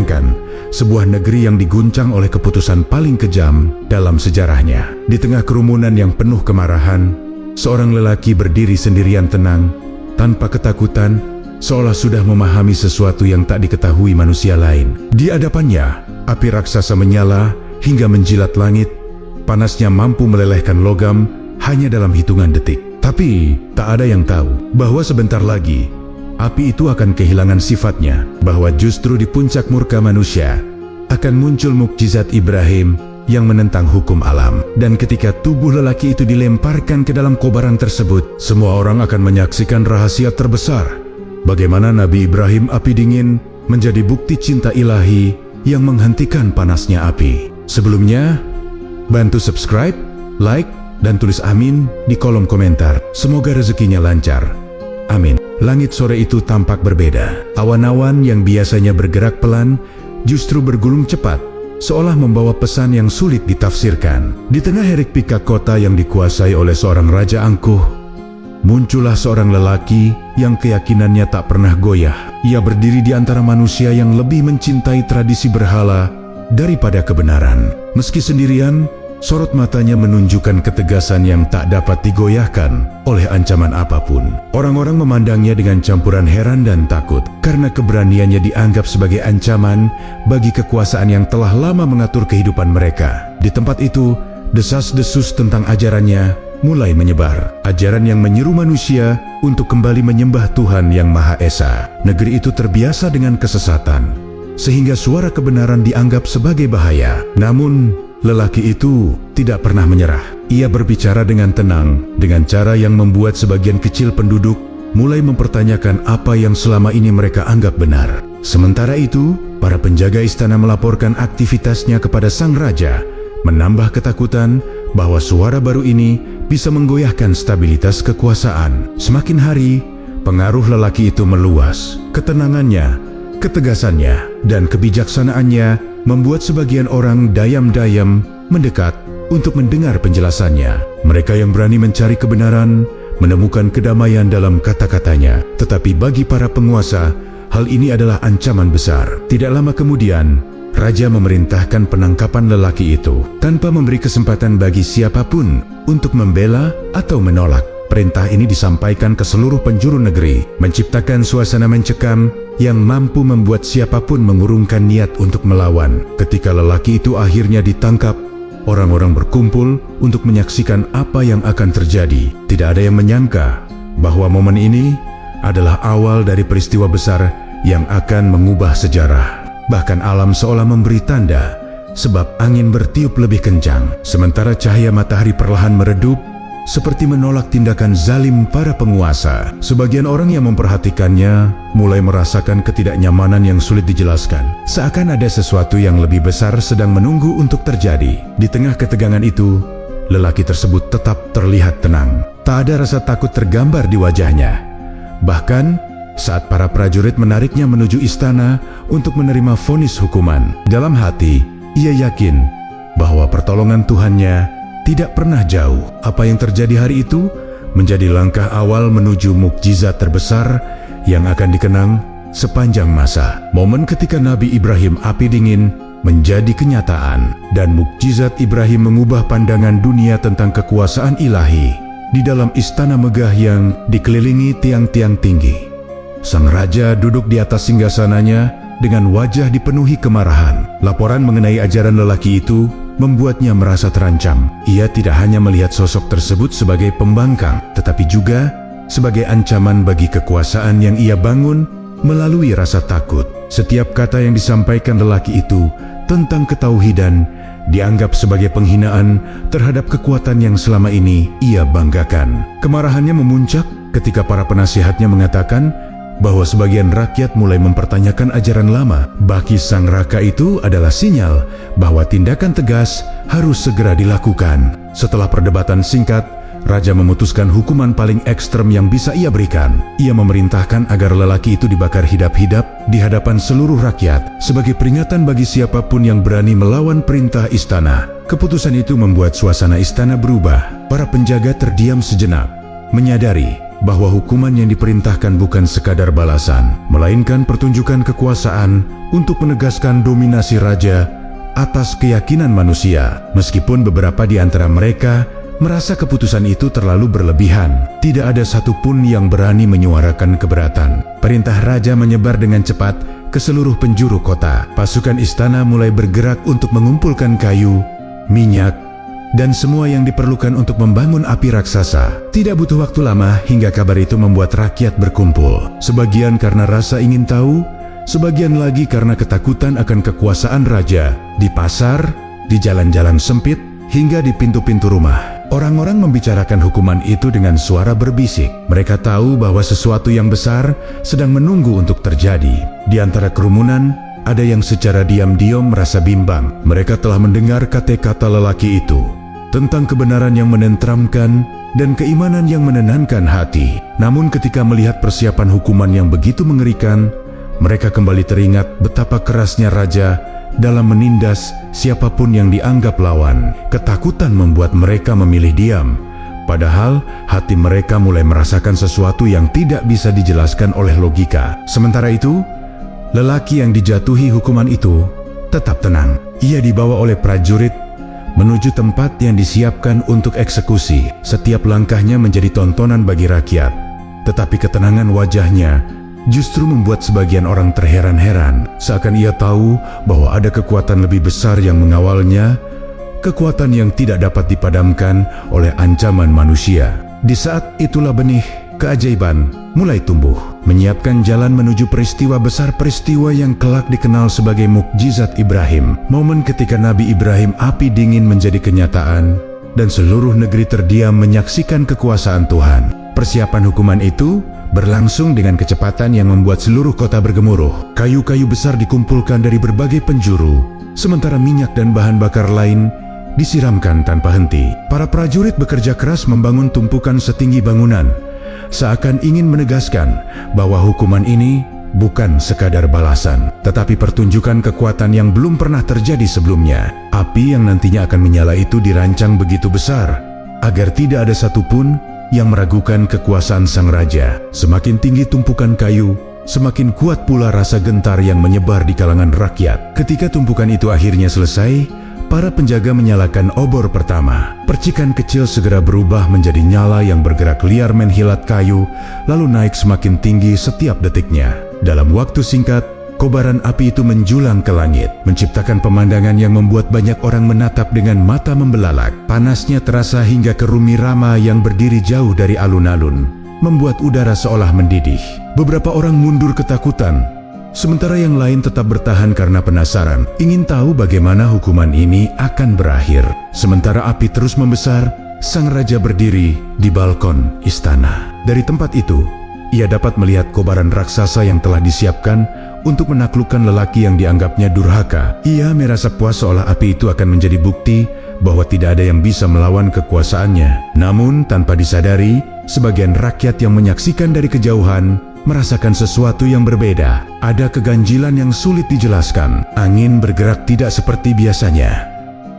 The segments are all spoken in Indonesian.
Bayangkan, sebuah negeri yang diguncang oleh keputusan paling kejam dalam sejarahnya. Di tengah kerumunan yang penuh kemarahan, seorang lelaki berdiri sendirian tenang, tanpa ketakutan, seolah sudah memahami sesuatu yang tak diketahui manusia lain. Di hadapannya, api raksasa menyala hingga menjilat langit. Panasnya mampu melelehkan logam hanya dalam hitungan detik. Tapi, tak ada yang tahu bahwa sebentar lagi, api itu akan kehilangan sifatnya, bahwa justru di puncak murka manusia akan muncul mukjizat Ibrahim yang menentang hukum alam. Dan ketika tubuh lelaki itu dilemparkan ke dalam kobaran tersebut, semua orang akan menyaksikan rahasia terbesar, bagaimana Nabi Ibrahim api dingin menjadi bukti cinta ilahi yang menghentikan panasnya api. Sebelumnya, bantu subscribe, like, dan tulis amin di kolom komentar. Semoga rezekinya lancar. Amin. Langit sore itu tampak berbeda. Awan-awan yang biasanya bergerak pelan justru bergulung cepat, seolah membawa pesan yang sulit ditafsirkan. Di tengah hiruk-pikuk kota yang dikuasai oleh seorang raja angkuh, muncullah seorang lelaki yang keyakinannya tak pernah goyah. Ia berdiri di antara manusia yang lebih mencintai tradisi berhala daripada kebenaran. Meski sendirian, sorot matanya menunjukkan ketegasan yang tak dapat digoyahkan oleh ancaman apapun. Orang-orang memandangnya dengan campuran heran dan takut, karena keberaniannya dianggap sebagai ancaman bagi kekuasaan yang telah lama mengatur kehidupan mereka. Di tempat itu, desas-desus tentang ajarannya mulai menyebar. Ajaran yang menyeru manusia untuk kembali menyembah Tuhan yang Maha Esa. Negeri itu terbiasa dengan kesesatan, sehingga suara kebenaran dianggap sebagai bahaya. Namun, lelaki itu tidak pernah menyerah. Ia berbicara dengan tenang, dengan cara yang membuat sebagian kecil penduduk mulai mempertanyakan apa yang selama ini mereka anggap benar. Sementara itu, para penjaga istana melaporkan aktivitasnya kepada sang raja, menambah ketakutan bahwa suara baru ini bisa menggoyahkan stabilitas kekuasaan. Semakin hari, pengaruh lelaki itu meluas. Ketenangannya, ketegasannya, dan kebijaksanaannya membuat sebagian orang dayam-dayam mendekat untuk mendengar penjelasannya. Mereka yang berani mencari kebenaran menemukan kedamaian dalam kata-katanya. Tetapi bagi para penguasa, hal ini adalah ancaman besar. Tidak lama kemudian, raja memerintahkan penangkapan lelaki itu tanpa memberi kesempatan bagi siapapun untuk membela atau menolak. Perintah ini disampaikan ke seluruh penjuru negeri, menciptakan suasana mencekam yang mampu membuat siapapun mengurungkan niat untuk melawan. Ketika lelaki itu akhirnya ditangkap, orang-orang berkumpul untuk menyaksikan apa yang akan terjadi. Tidak ada yang menyangka bahwa momen ini adalah awal dari peristiwa besar yang akan mengubah sejarah. Bahkan alam seolah memberi tanda, sebab angin bertiup lebih kencang, sementara cahaya matahari perlahan meredup, seperti menolak tindakan zalim para penguasa. Sebagian orang yang memperhatikannya mulai merasakan ketidaknyamanan yang sulit dijelaskan. Seakan ada sesuatu yang lebih besar sedang menunggu untuk terjadi. Di tengah ketegangan itu, lelaki tersebut tetap terlihat tenang. Tak ada rasa takut tergambar di wajahnya. Bahkan, saat para prajurit menariknya menuju istana untuk menerima vonis hukuman, dalam hati, ia yakin bahwa pertolongan Tuhannya tidak pernah jauh. Apa yang terjadi hari itu menjadi langkah awal menuju mukjizat terbesar yang akan dikenang sepanjang masa. Momen ketika Nabi Ibrahim api dingin menjadi kenyataan, dan mukjizat Ibrahim mengubah pandangan dunia tentang kekuasaan ilahi. Di dalam istana megah yang dikelilingi tiang-tiang tinggi, sang raja duduk di atas singgasananya dengan wajah dipenuhi kemarahan. Laporan mengenai ajaran lelaki itu membuatnya merasa terancam. Ia tidak hanya melihat sosok tersebut sebagai pembangkang, tetapi juga sebagai ancaman bagi kekuasaan yang ia bangun melalui rasa takut. Setiap kata yang disampaikan lelaki itu tentang ketauhidan dianggap sebagai penghinaan terhadap kekuatan yang selama ini ia banggakan. Kemarahannya memuncak ketika para penasihatnya mengatakan bahwa sebagian rakyat mulai mempertanyakan ajaran lama. Bagi sang raka itu adalah sinyal bahwa tindakan tegas harus segera dilakukan. Setelah perdebatan singkat, raja memutuskan hukuman paling ekstrem yang bisa ia berikan. Ia memerintahkan agar lelaki itu dibakar hidup-hidup di hadapan seluruh rakyat sebagai peringatan bagi siapapun yang berani melawan perintah istana. Keputusan itu membuat suasana istana berubah. Para penjaga terdiam sejenak, menyadari bahwa hukuman yang diperintahkan bukan sekadar balasan, melainkan pertunjukan kekuasaan untuk menegaskan dominasi raja atas keyakinan manusia. Meskipun beberapa di antara mereka merasa keputusan itu terlalu berlebihan, tidak ada satupun yang berani menyuarakan keberatan. Perintah raja menyebar dengan cepat ke seluruh penjuru kota. Pasukan istana mulai bergerak untuk mengumpulkan kayu, minyak, dan semua yang diperlukan untuk membangun api raksasa. Tidak butuh waktu lama hingga kabar itu membuat rakyat berkumpul. Sebagian karena rasa ingin tahu, sebagian lagi karena ketakutan akan kekuasaan raja. Di pasar, di jalan-jalan sempit, hingga di pintu-pintu rumah, orang-orang membicarakan hukuman itu dengan suara berbisik. Mereka tahu bahwa sesuatu yang besar sedang menunggu untuk terjadi. Di antara kerumunan, ada yang secara diam-diam merasa bimbang. Mereka telah mendengar kata-kata lelaki itu tentang kebenaran yang menenteramkan dan keimanan yang menenangkan hati. Namun ketika melihat persiapan hukuman yang begitu mengerikan, mereka kembali teringat betapa kerasnya raja dalam menindas siapapun yang dianggap lawan. Ketakutan membuat mereka memilih diam, padahal hati mereka mulai merasakan sesuatu yang tidak bisa dijelaskan oleh logika. Sementara itu, lelaki yang dijatuhi hukuman itu tetap tenang. Ia dibawa oleh prajurit menuju tempat yang disiapkan untuk eksekusi. Setiap langkahnya menjadi tontonan bagi rakyat, tetapi ketenangan wajahnya justru membuat sebagian orang terheran-heran, seakan ia tahu bahwa ada kekuatan lebih besar yang mengawalnya, kekuatan yang tidak dapat dipadamkan oleh ancaman manusia. Di saat itulah benih keajaiban mulai tumbuh, menyiapkan jalan menuju peristiwa besar, peristiwa yang kelak dikenal sebagai mukjizat Ibrahim. Momen ketika Nabi Ibrahim api dingin menjadi kenyataan, dan seluruh negeri terdiam menyaksikan kekuasaan Tuhan. Persiapan hukuman itu berlangsung dengan kecepatan yang membuat seluruh kota bergemuruh. Kayu-kayu besar dikumpulkan dari berbagai penjuru, sementara minyak dan bahan bakar lain disiramkan tanpa henti. Para prajurit bekerja keras membangun tumpukan setinggi bangunan, seakan ingin menegaskan bahwa hukuman ini bukan sekadar balasan, tetapi pertunjukan kekuatan yang belum pernah terjadi sebelumnya. Api yang nantinya akan menyala itu dirancang begitu besar, agar tidak ada satupun yang meragukan kekuasaan sang raja. Semakin tinggi tumpukan kayu, semakin kuat pula rasa gentar yang menyebar di kalangan rakyat. Ketika tumpukan itu akhirnya selesai, para penjaga menyalakan obor pertama. Percikan kecil segera berubah menjadi nyala yang bergerak liar menghilat kayu, lalu naik semakin tinggi setiap detiknya. Dalam waktu singkat, kobaran api itu menjulang ke langit, menciptakan pemandangan yang membuat banyak orang menatap dengan mata membelalak. Panasnya terasa hingga ke Rumi Rama yang berdiri jauh dari alun-alun, membuat udara seolah mendidih. Beberapa orang mundur ketakutan, sementara yang lain tetap bertahan karena penasaran, ingin tahu bagaimana hukuman ini akan berakhir. Sementara api terus membesar, sang raja berdiri di balkon istana. Dari tempat itu, ia dapat melihat kobaran raksasa yang telah disiapkan untuk menaklukkan lelaki yang dianggapnya durhaka. Ia merasa puas seolah api itu akan menjadi bukti bahwa tidak ada yang bisa melawan kekuasaannya. Namun tanpa disadari, sebagian rakyat yang menyaksikan dari kejauhan merasakan sesuatu yang berbeda. Ada keganjilan yang sulit dijelaskan. Angin bergerak tidak seperti biasanya,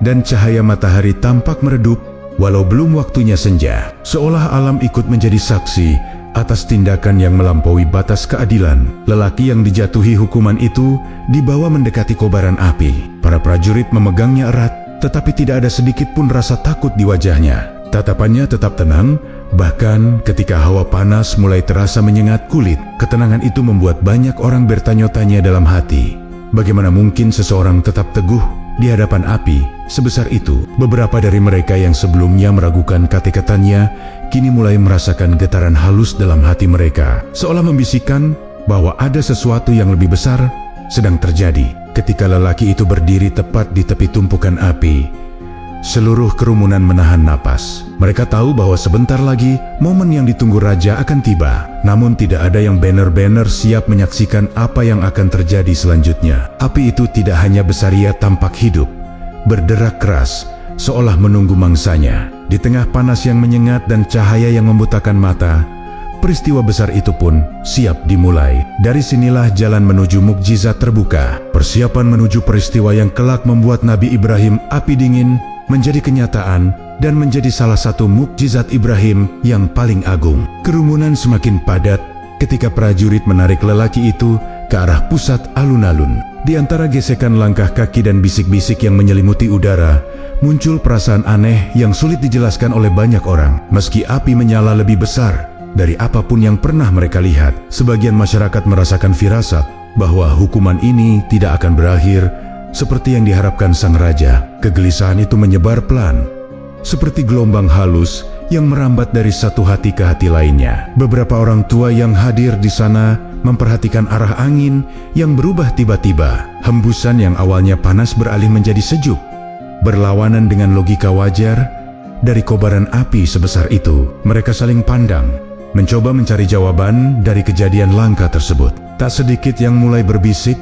dan cahaya matahari tampak meredup walau belum waktunya senja. Seolah alam ikut menjadi saksi atas tindakan yang melampaui batas keadilan. Lelaki yang dijatuhi hukuman itu dibawa mendekati kobaran api. Para prajurit memegangnya erat, tetapi tidak ada sedikit pun rasa takut di wajahnya. Tatapannya tetap tenang, bahkan ketika hawa panas mulai terasa menyengat kulit. Ketenangan itu membuat banyak orang bertanya-tanya dalam hati, bagaimana mungkin seseorang tetap teguh di hadapan api sebesar itu? Beberapa dari mereka yang sebelumnya meragukan kata-katanya kini mulai merasakan getaran halus dalam hati mereka, seolah membisikkan bahwa ada sesuatu yang lebih besar sedang terjadi. Ketika lelaki itu berdiri tepat di tepi tumpukan api, seluruh kerumunan menahan napas. Mereka tahu bahwa sebentar lagi momen yang ditunggu raja akan tiba. Namun tidak ada yang banner-banner siap menyaksikan apa yang akan terjadi selanjutnya. Api itu tidak hanya bersaria tampak hidup, berderak keras, seolah menunggu mangsanya. Di tengah panas yang menyengat dan cahaya yang membutakan mata, peristiwa besar itu pun siap dimulai. Dari sinilah jalan menuju mukjizat terbuka. Persiapan menuju peristiwa yang kelak membuat Nabi Ibrahim api dingin menjadi kenyataan dan menjadi salah satu mukjizat Ibrahim yang paling agung. Kerumunan semakin padat ketika prajurit menarik lelaki itu ke arah pusat alun-alun. Di antara gesekan langkah kaki dan bisik-bisik yang menyelimuti udara, muncul perasaan aneh yang sulit dijelaskan oleh banyak orang. Meski api menyala lebih besar dari apapun yang pernah mereka lihat, sebagian masyarakat merasakan firasat bahwa hukuman ini tidak akan berakhir seperti yang diharapkan sang raja. Kegelisahan itu menyebar pelan, seperti gelombang halus yang merambat dari satu hati ke hati lainnya. Beberapa orang tua yang hadir di sana memperhatikan arah angin yang berubah tiba-tiba. Hembusan yang awalnya panas beralih menjadi sejuk, berlawanan dengan logika wajar dari kobaran api sebesar itu. Mereka saling pandang, mencoba mencari jawaban dari kejadian langka tersebut. Tak sedikit yang mulai berbisik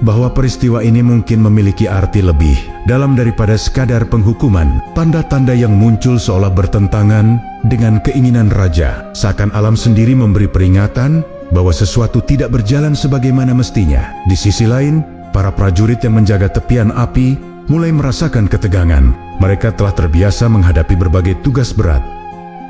bahwa peristiwa ini mungkin memiliki arti lebih dalam daripada sekadar penghukuman. Tanda-tanda yang muncul seolah bertentangan dengan keinginan raja, seakan alam sendiri memberi peringatan bahwa sesuatu tidak berjalan sebagaimana mestinya. Di sisi lain, para prajurit yang menjaga tepian api mulai merasakan ketegangan. Mereka telah terbiasa menghadapi berbagai tugas berat,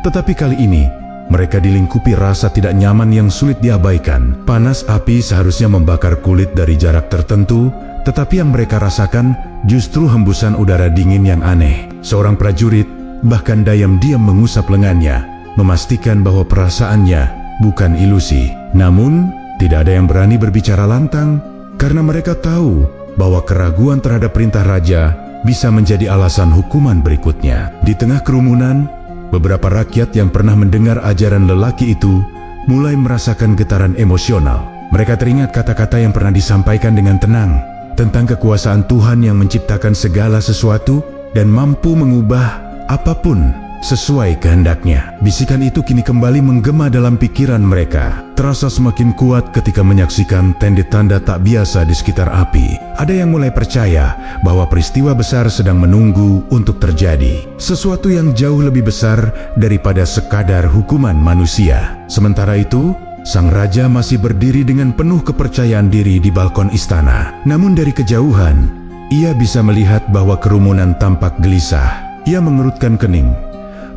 tetapi kali ini mereka dilingkupi rasa tidak nyaman yang sulit diabaikan. Panas api seharusnya membakar kulit dari jarak tertentu, tetapi yang mereka rasakan justru hembusan udara dingin yang aneh. Seorang prajurit bahkan diam-diam mengusap lengannya, memastikan bahwa perasaannya bukan ilusi. Namun, tidak ada yang berani berbicara lantang, karena mereka tahu bahwa keraguan terhadap perintah raja bisa menjadi alasan hukuman berikutnya. Di tengah kerumunan, beberapa rakyat yang pernah mendengar ajaran lelaki itu mulai merasakan getaran emosional. Mereka teringat kata-kata yang pernah disampaikan dengan tenang tentang kekuasaan Tuhan yang menciptakan segala sesuatu dan mampu mengubah apapun sesuai kehendaknya. Bisikan itu kini kembali menggema dalam pikiran mereka, terasa semakin kuat ketika menyaksikan tanda-tanda tak biasa di sekitar api. Ada yang mulai percaya bahwa peristiwa besar sedang menunggu untuk terjadi, sesuatu yang jauh lebih besar daripada sekadar hukuman manusia. Sementara itu, sang raja masih berdiri dengan penuh kepercayaan diri di balkon istana. Namun dari kejauhan, ia bisa melihat bahwa kerumunan tampak gelisah. Ia mengerutkan kening,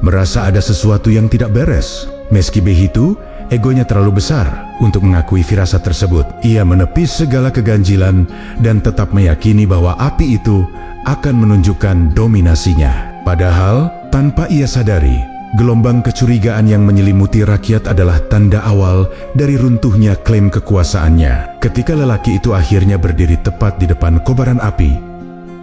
merasa ada sesuatu yang tidak beres. Meski begitu, egonya terlalu besar untuk mengakui firasat tersebut. Ia menepis segala keganjilan dan tetap meyakini bahwa api itu akan menunjukkan dominasinya. Padahal, tanpa ia sadari, gelombang kecurigaan yang menyelimuti rakyat adalah tanda awal dari runtuhnya klaim kekuasaannya. Ketika lelaki itu akhirnya berdiri tepat di depan kobaran api,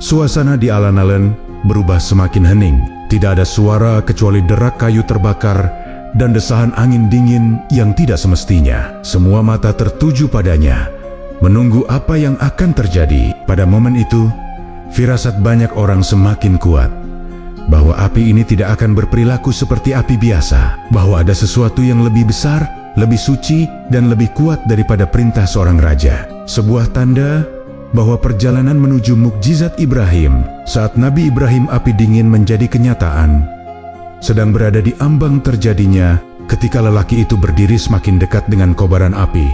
suasana di alun-alun berubah semakin hening. Tidak ada suara kecuali derak kayu terbakar dan desahan angin dingin yang tidak semestinya. Semua mata tertuju padanya, menunggu apa yang akan terjadi. Pada momen itu, firasat banyak orang semakin kuat bahwa api ini tidak akan berperilaku seperti api biasa, bahwa ada sesuatu yang lebih besar, lebih suci, dan lebih kuat daripada perintah seorang raja. Sebuah tanda bahwa perjalanan menuju mukjizat Ibrahim, saat Nabi Ibrahim api dingin menjadi kenyataan, sedang berada di ambang terjadinya. Ketika lelaki itu berdiri semakin dekat dengan kobaran api,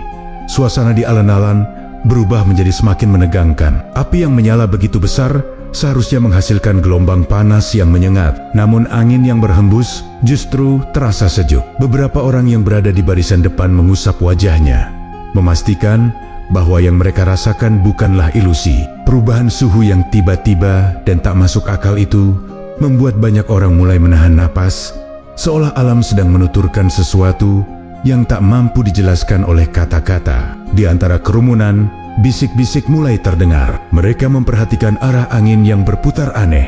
suasana di alun-alun berubah menjadi semakin menegangkan. Api yang menyala begitu besar seharusnya menghasilkan gelombang panas yang menyengat, namun angin yang berhembus justru terasa sejuk. Beberapa orang yang berada di barisan depan mengusap wajahnya, memastikan bahwa yang mereka rasakan bukanlah ilusi. Perubahan suhu yang tiba-tiba dan tak masuk akal itu membuat banyak orang mulai menahan napas, seolah alam sedang menuturkan sesuatu yang tak mampu dijelaskan oleh kata-kata. Di antara kerumunan, bisik-bisik mulai terdengar. Mereka memperhatikan arah angin yang berputar aneh,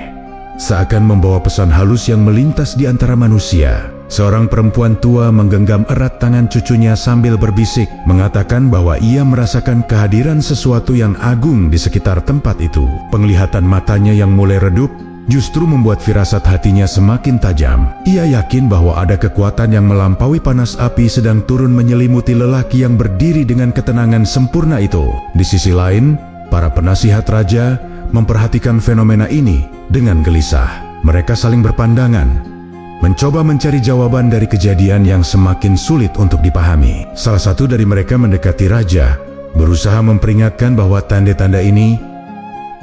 seakan membawa pesan halus yang melintas di antara manusia. Seorang perempuan tua menggenggam erat tangan cucunya sambil berbisik, mengatakan bahwa ia merasakan kehadiran sesuatu yang agung di sekitar tempat itu. Penglihatan matanya yang mulai redup justru membuat firasat hatinya semakin tajam. Ia yakin bahwa ada kekuatan yang melampaui panas api sedang turun menyelimuti lelaki yang berdiri dengan ketenangan sempurna itu. Di sisi lain, para penasihat raja memperhatikan fenomena ini dengan gelisah. Mereka saling berpandangan, mencoba mencari jawaban dari kejadian yang semakin sulit untuk dipahami. Salah satu dari mereka mendekati raja, berusaha memperingatkan bahwa tanda-tanda ini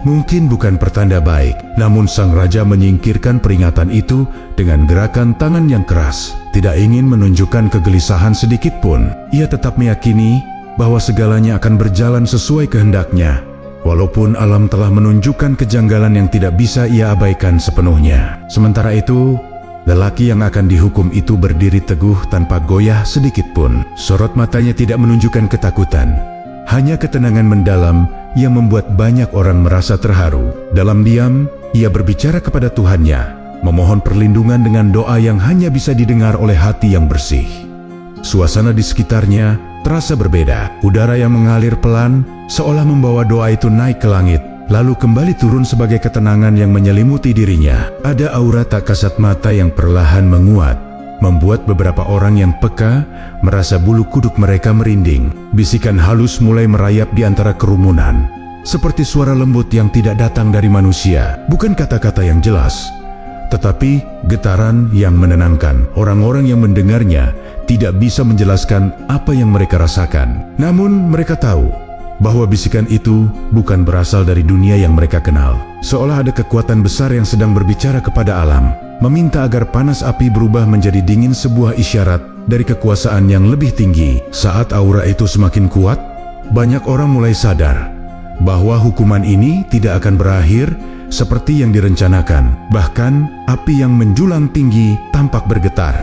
mungkin bukan pertanda baik. Namun sang raja menyingkirkan peringatan itu dengan gerakan tangan yang keras. Tidak ingin menunjukkan kegelisahan sedikit pun. Ia tetap meyakini bahwa segalanya akan berjalan sesuai kehendaknya, walaupun alam telah menunjukkan kejanggalan yang tidak bisa ia abaikan sepenuhnya. Sementara itu, lelaki yang akan dihukum itu berdiri teguh tanpa goyah sedikit pun. Sorot matanya tidak menunjukkan ketakutan, hanya ketenangan mendalam yang membuat banyak orang merasa terharu. Dalam diam, ia berbicara kepada Tuhannya, memohon perlindungan dengan doa yang hanya bisa didengar oleh hati yang bersih. Suasana di sekitarnya terasa berbeda. Udara yang mengalir pelan seolah membawa doa itu naik ke langit, lalu kembali turun sebagai ketenangan yang menyelimuti dirinya. Ada aura tak kasat mata yang perlahan menguat, membuat beberapa orang yang peka merasa bulu kuduk mereka merinding. Bisikan halus mulai merayap di antara kerumunan, seperti suara lembut yang tidak datang dari manusia. Bukan kata-kata yang jelas, tetapi getaran yang menenangkan. Orang-orang yang mendengarnya tidak bisa menjelaskan apa yang mereka rasakan. Namun mereka tahu bahwa bisikan itu bukan berasal dari dunia yang mereka kenal. Seolah ada kekuatan besar yang sedang berbicara kepada alam, meminta agar panas api berubah menjadi dingin, sebuah isyarat dari kekuasaan yang lebih tinggi. Saat aura itu semakin kuat, banyak orang mulai sadar bahwa hukuman ini tidak akan berakhir seperti yang direncanakan. Bahkan api yang menjulang tinggi tampak bergetar,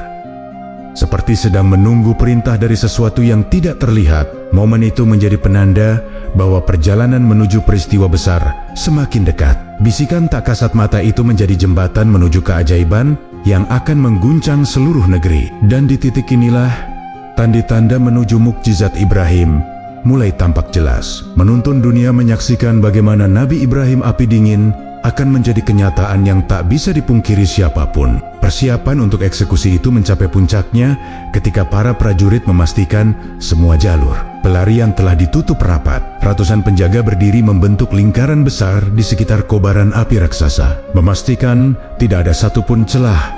seperti sedang menunggu perintah dari sesuatu yang tidak terlihat. Momen itu menjadi penanda bahwa perjalanan menuju peristiwa besar semakin dekat. Bisikan tak kasat mata itu menjadi jembatan menuju keajaiban yang akan mengguncang seluruh negeri. Dan di titik inilah, tanda-tanda menuju mukjizat Ibrahim mulai tampak jelas. Menuntun dunia menyaksikan bagaimana Nabi Ibrahim api dingin akan menjadi kenyataan yang tak bisa dipungkiri siapapun. Persiapan untuk eksekusi itu mencapai puncaknya ketika para prajurit memastikan semua jalur pelarian telah ditutup rapat. Ratusan penjaga berdiri membentuk lingkaran besar di sekitar kobaran api raksasa, memastikan tidak ada satupun celah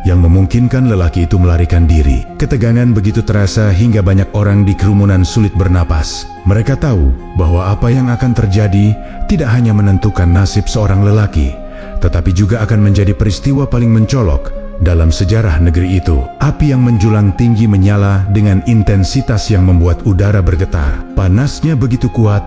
yang memungkinkan lelaki itu melarikan diri. Ketegangan begitu terasa hingga banyak orang di kerumunan sulit bernapas. Mereka tahu bahwa apa yang akan terjadi tidak hanya menentukan nasib seorang lelaki, tetapi juga akan menjadi peristiwa paling mencolok dalam sejarah negeri itu. Api yang menjulang tinggi menyala dengan intensitas yang membuat udara bergetar. Panasnya begitu kuat,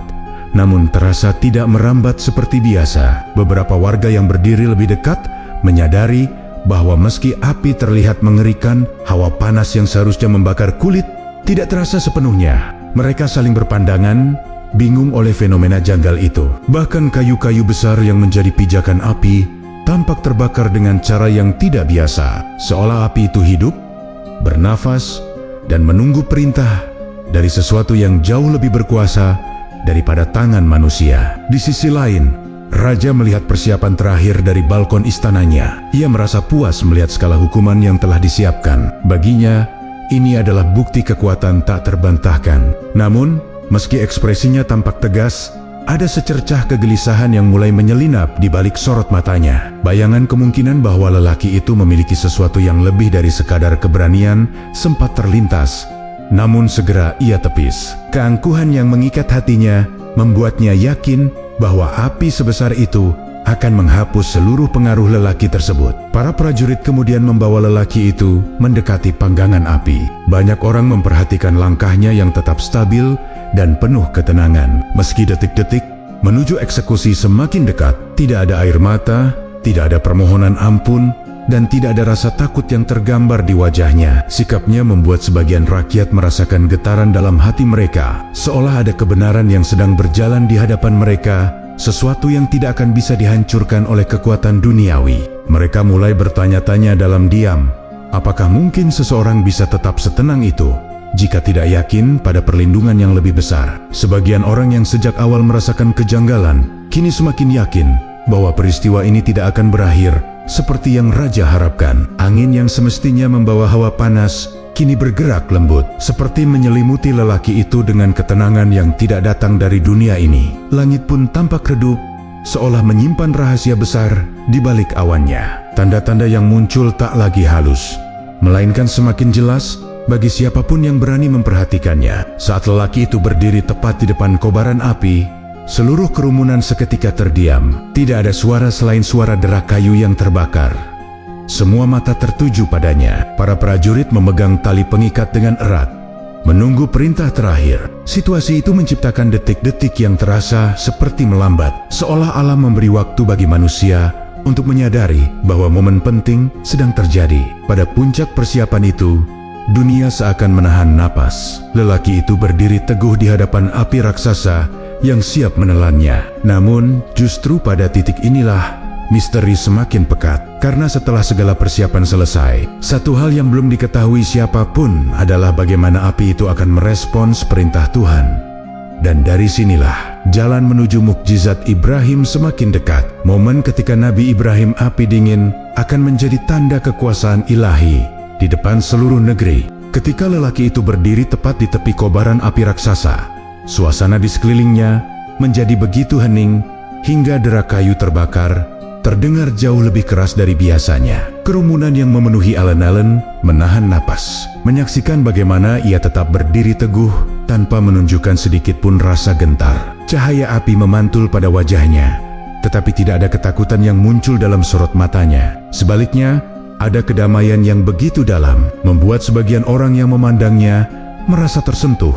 namun terasa tidak merambat seperti biasa. Beberapa warga yang berdiri lebih dekat menyadari bahwa meski api terlihat mengerikan, hawa panas yang seharusnya membakar kulit tidak terasa sepenuhnya. Mereka saling berpandangan, bingung oleh fenomena janggal itu. Bahkan kayu-kayu besar yang menjadi pijakan api tampak terbakar dengan cara yang tidak biasa, seolah api itu hidup, bernafas, dan menunggu perintah dari sesuatu yang jauh lebih berkuasa daripada tangan manusia. Di sisi lain, Raja melihat persiapan terakhir dari balkon istananya. Ia merasa puas melihat skala hukuman yang telah disiapkan. Baginya, ini adalah bukti kekuatan tak terbantahkan. Namun, meski ekspresinya tampak tegas, ada secercah kegelisahan yang mulai menyelinap di balik sorot matanya. Bayangan kemungkinan bahwa lelaki itu memiliki sesuatu yang lebih dari sekadar keberanian sempat terlintas, namun segera ia tepis. Keangkuhan yang mengikat hatinya membuatnya yakin bahwa api sebesar itu akan menghapus seluruh pengaruh lelaki tersebut. Para prajurit kemudian membawa lelaki itu mendekati panggangan api. Banyak orang memperhatikan langkahnya yang tetap stabil dan penuh ketenangan. Meski detik-detik menuju eksekusi semakin dekat, tidak ada air mata, tidak ada permohonan ampun, dan tidak ada rasa takut yang tergambar di wajahnya. Sikapnya membuat sebagian rakyat merasakan getaran dalam hati mereka, seolah ada kebenaran yang sedang berjalan di hadapan mereka, sesuatu yang tidak akan bisa dihancurkan oleh kekuatan duniawi. Mereka mulai bertanya-tanya dalam diam, apakah mungkin seseorang bisa tetap setenang itu jika tidak yakin pada perlindungan yang lebih besar? Sebagian orang yang sejak awal merasakan kejanggalan, kini semakin yakin bahwa peristiwa ini tidak akan berakhir seperti yang Raja harapkan. Angin yang semestinya membawa hawa panas kini bergerak lembut, seperti menyelimuti lelaki itu dengan ketenangan yang tidak datang dari dunia ini. Langit pun tampak redup, seolah menyimpan rahasia besar di balik awannya. Tanda-tanda yang muncul tak lagi halus, melainkan semakin jelas bagi siapapun yang berani memperhatikannya. Saat lelaki itu berdiri tepat di depan kobaran api, Seluruh kerumunan seketika terdiam. Tidak ada suara selain suara derak kayu yang terbakar. Semua mata tertuju padanya. Para prajurit memegang tali pengikat dengan erat, menunggu perintah terakhir. Situasi itu menciptakan detik-detik yang terasa seperti melambat, seolah alam memberi waktu bagi manusia untuk menyadari bahwa momen penting sedang terjadi. Pada puncak persiapan itu, dunia seakan menahan napas. Lelaki itu berdiri teguh di hadapan api raksasa yang siap menelannya. Namun, justru pada titik inilah misteri semakin pekat. Karena setelah segala persiapan selesai, satu hal yang belum diketahui siapapun adalah bagaimana api itu akan merespons perintah Tuhan. Dan dari sinilah jalan menuju mukjizat Ibrahim semakin dekat. Momen ketika Nabi Ibrahim api dingin akan menjadi tanda kekuasaan ilahi di depan seluruh negeri. Ketika lelaki itu berdiri tepat di tepi kobaran api raksasa, suasana di sekelilingnya menjadi begitu hening hingga derak kayu terbakar terdengar jauh lebih keras dari biasanya. Kerumunan yang memenuhi alun-alun menahan napas, menyaksikan bagaimana ia tetap berdiri teguh tanpa menunjukkan sedikit pun rasa gentar. Cahaya api memantul pada wajahnya, tetapi tidak ada ketakutan yang muncul dalam sorot matanya. Sebaliknya, ada kedamaian yang begitu dalam, membuat sebagian orang yang memandangnya merasa tersentuh,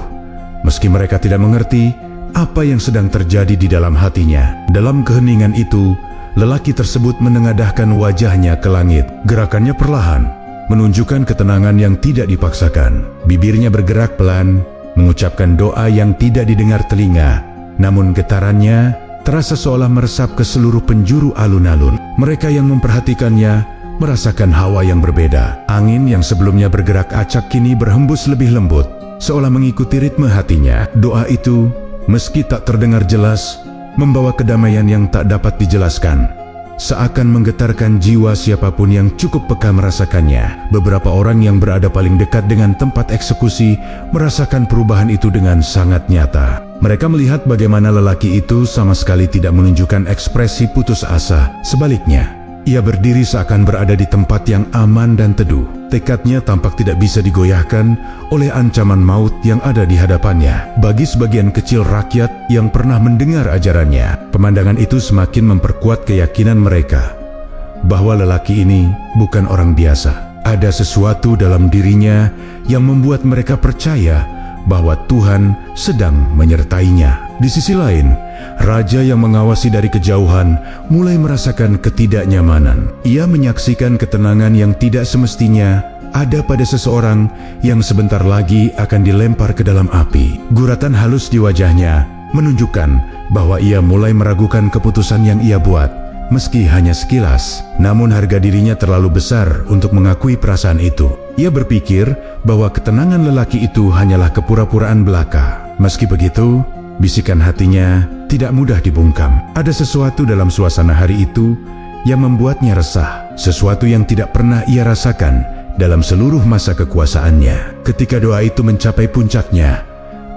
meski mereka tidak mengerti apa yang sedang terjadi di dalam hatinya. Dalam keheningan itu, lelaki tersebut menengadahkan wajahnya ke langit. Gerakannya perlahan, menunjukkan ketenangan yang tidak dipaksakan. Bibirnya bergerak pelan, mengucapkan doa yang tidak didengar telinga. Namun getarannya terasa seolah meresap ke seluruh penjuru alun-alun. Mereka yang memperhatikannya merasakan hawa yang berbeda. Angin yang sebelumnya bergerak acak kini berhembus lebih lembut, seolah mengikuti ritme hatinya. Doa itu, meski tak terdengar jelas, membawa kedamaian yang tak dapat dijelaskan, seakan menggetarkan jiwa siapapun yang cukup peka merasakannya. Beberapa orang yang berada paling dekat dengan tempat eksekusi merasakan perubahan itu dengan sangat nyata. Mereka melihat bagaimana lelaki itu sama sekali tidak menunjukkan ekspresi putus asa. Sebaliknya, ia berdiri seakan berada di tempat yang aman dan teduh. Tekadnya tampak tidak bisa digoyahkan oleh ancaman maut yang ada di hadapannya. Bagi sebagian kecil rakyat yang pernah mendengar ajarannya, pemandangan itu semakin memperkuat keyakinan mereka bahwa lelaki ini bukan orang biasa. Ada sesuatu dalam dirinya yang membuat mereka percaya bahwa Tuhan sedang menyertainya. Di sisi lain, raja yang mengawasi dari kejauhan mulai merasakan ketidaknyamanan. Ia menyaksikan ketenangan yang tidak semestinya ada pada seseorang yang sebentar lagi akan dilempar ke dalam api. Guratan halus di wajahnya menunjukkan bahwa ia mulai meragukan keputusan yang ia buat, meski hanya sekilas. Namun harga dirinya terlalu besar untuk mengakui perasaan itu. Ia berpikir bahwa ketenangan lelaki itu hanyalah kepura-puraan belaka. Meski begitu, bisikan hatinya tidak mudah dibungkam. Ada sesuatu dalam suasana hari itu yang membuatnya resah, sesuatu yang tidak pernah ia rasakan dalam seluruh masa kekuasaannya. Ketika doa itu mencapai puncaknya,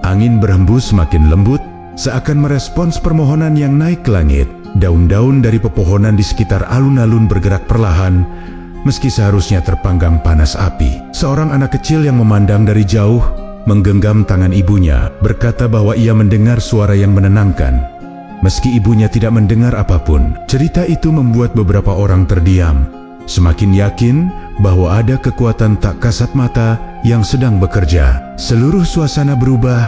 angin berhembus semakin lembut, seakan merespons permohonan yang naik ke langit. Daun-daun dari pepohonan di sekitar alun-alun bergerak perlahan, meski seharusnya terpanggang panas api. Seorang anak kecil yang memandang dari jauh menggenggam tangan ibunya, berkata bahwa ia mendengar suara yang menenangkan. Meski ibunya tidak mendengar apapun, cerita itu membuat beberapa orang terdiam, semakin yakin bahwa ada kekuatan tak kasat mata yang sedang bekerja. Seluruh suasana berubah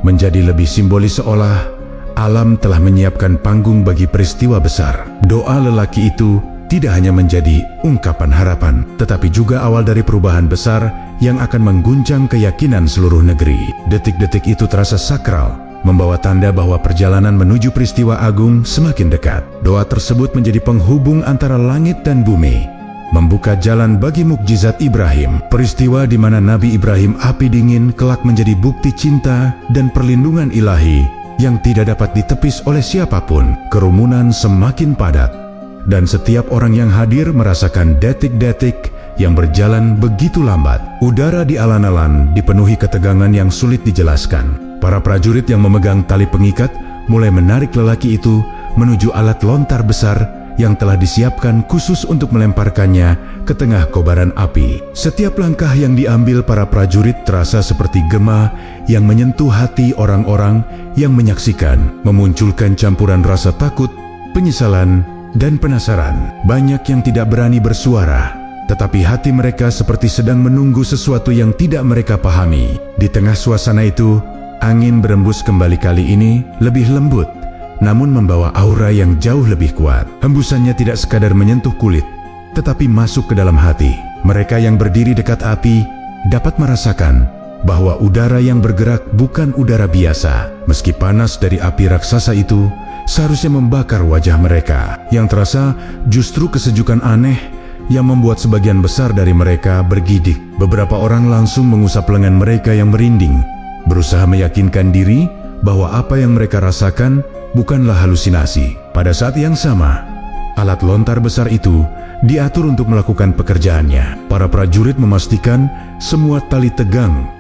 menjadi lebih simbolis, seolah alam telah menyiapkan panggung bagi peristiwa besar. Doa lelaki itu tidak hanya menjadi ungkapan harapan, tetapi juga awal dari perubahan besar yang akan mengguncang keyakinan seluruh negeri. Detik-detik itu terasa sakral, membawa tanda bahwa perjalanan menuju peristiwa agung semakin dekat. Doa tersebut menjadi penghubung antara langit dan bumi, membuka jalan bagi mukjizat Ibrahim. Peristiwa di mana Nabi Ibrahim api dingin kelak menjadi bukti cinta dan perlindungan ilahi yang tidak dapat ditepis oleh siapapun. Kerumunan semakin padat, dan setiap orang yang hadir merasakan detik-detik yang berjalan begitu lambat. Udara di alun-alun dipenuhi ketegangan yang sulit dijelaskan. Para prajurit yang memegang tali pengikat mulai menarik lelaki itu menuju alat lontar besar yang telah disiapkan khusus untuk melemparkannya ke tengah kobaran api. Setiap langkah yang diambil para prajurit terasa seperti gema yang menyentuh hati orang-orang yang menyaksikan, memunculkan campuran rasa takut, penyesalan, dan penasaran. Banyak yang tidak berani bersuara, tetapi hati mereka seperti sedang menunggu sesuatu yang tidak mereka pahami. Di tengah suasana itu, angin berembus kembali, kali ini lebih lembut, namun membawa aura yang jauh lebih kuat. Hembusannya tidak sekadar menyentuh kulit, tetapi masuk ke dalam hati. Mereka yang berdiri dekat api dapat merasakan bahwa udara yang bergerak bukan udara biasa. Meski panas dari api raksasa itu seharusnya membakar wajah mereka, yang terasa justru kesejukan aneh yang membuat sebagian besar dari mereka bergidik. Beberapa orang langsung mengusap lengan mereka yang merinding, berusaha meyakinkan diri bahwa apa yang mereka rasakan bukanlah halusinasi. Pada saat yang sama, alat lontar besar itu diatur untuk melakukan pekerjaannya. Para prajurit memastikan semua tali tegang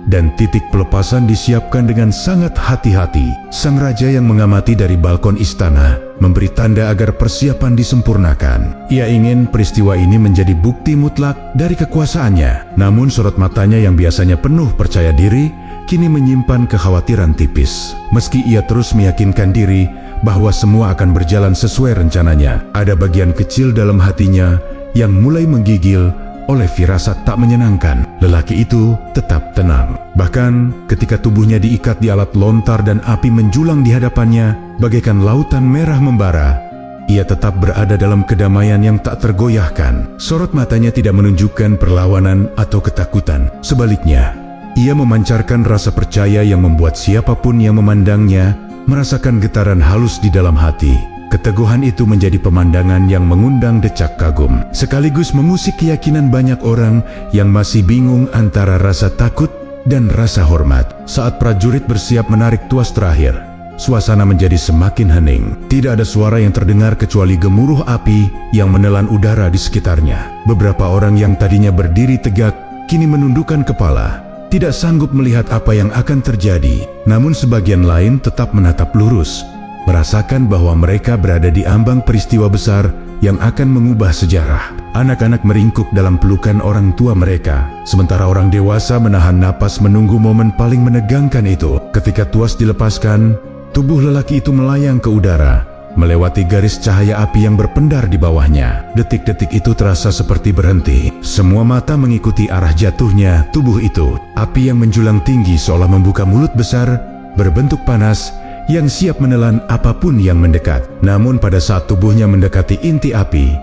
dan titik pelepasan disiapkan dengan sangat hati-hati. Sang raja yang mengamati dari balkon istana memberi tanda agar persiapan disempurnakan. Ia ingin peristiwa ini menjadi bukti mutlak dari kekuasaannya. Namun sorot matanya yang biasanya penuh percaya diri kini menyimpan kekhawatiran tipis. Meski ia terus meyakinkan diri bahwa semua akan berjalan sesuai rencananya, ada bagian kecil dalam hatinya yang mulai menggigil oleh firasat tak menyenangkan. Lelaki itu tetap tenang. Bahkan ketika tubuhnya diikat di alat lontar dan api menjulang di hadapannya bagaikan lautan merah membara, ia tetap berada dalam kedamaian yang tak tergoyahkan. Sorot matanya tidak menunjukkan perlawanan atau ketakutan. Sebaliknya, ia memancarkan rasa percaya yang membuat siapapun yang memandangnya merasakan getaran halus di dalam hati. Keteguhan itu menjadi pemandangan yang mengundang decak kagum, sekaligus mengusik keyakinan banyak orang yang masih bingung antara rasa takut dan rasa hormat. Saat prajurit bersiap menarik tuas terakhir, suasana menjadi semakin hening. Tidak ada suara yang terdengar kecuali gemuruh api yang menelan udara di sekitarnya. Beberapa orang yang tadinya berdiri tegak kini menundukkan kepala, tidak sanggup melihat apa yang akan terjadi. Namun sebagian lain tetap menatap lurus, merasakan bahwa mereka berada di ambang peristiwa besar yang akan mengubah sejarah. Anak-anak meringkuk dalam pelukan orang tua mereka, sementara orang dewasa menahan napas menunggu momen paling menegangkan itu. Ketika tuas dilepaskan, tubuh lelaki itu melayang ke udara, melewati garis cahaya api yang berpendar di bawahnya. Detik-detik itu terasa seperti berhenti. Semua mata mengikuti arah jatuhnya tubuh itu. Api yang menjulang tinggi seolah membuka mulut besar, berbentuk panas, yang siap menelan apapun yang mendekat. Namun pada saat tubuhnya mendekati inti api,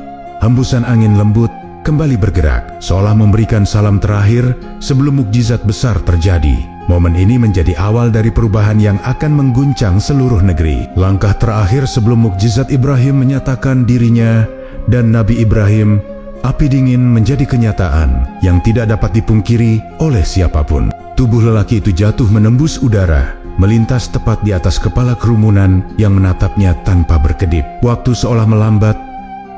hembusan angin lembut kembali bergerak, seolah memberikan salam terakhir sebelum mukjizat besar terjadi. Momen ini menjadi awal dari perubahan yang akan mengguncang seluruh negeri. Langkah terakhir sebelum mukjizat Ibrahim menyatakan dirinya dan Nabi Ibrahim, api dingin menjadi kenyataan yang tidak dapat dipungkiri oleh siapapun. Tubuh lelaki itu jatuh menembus udara, melintas tepat di atas kepala kerumunan yang menatapnya tanpa berkedip. Waktu seolah melambat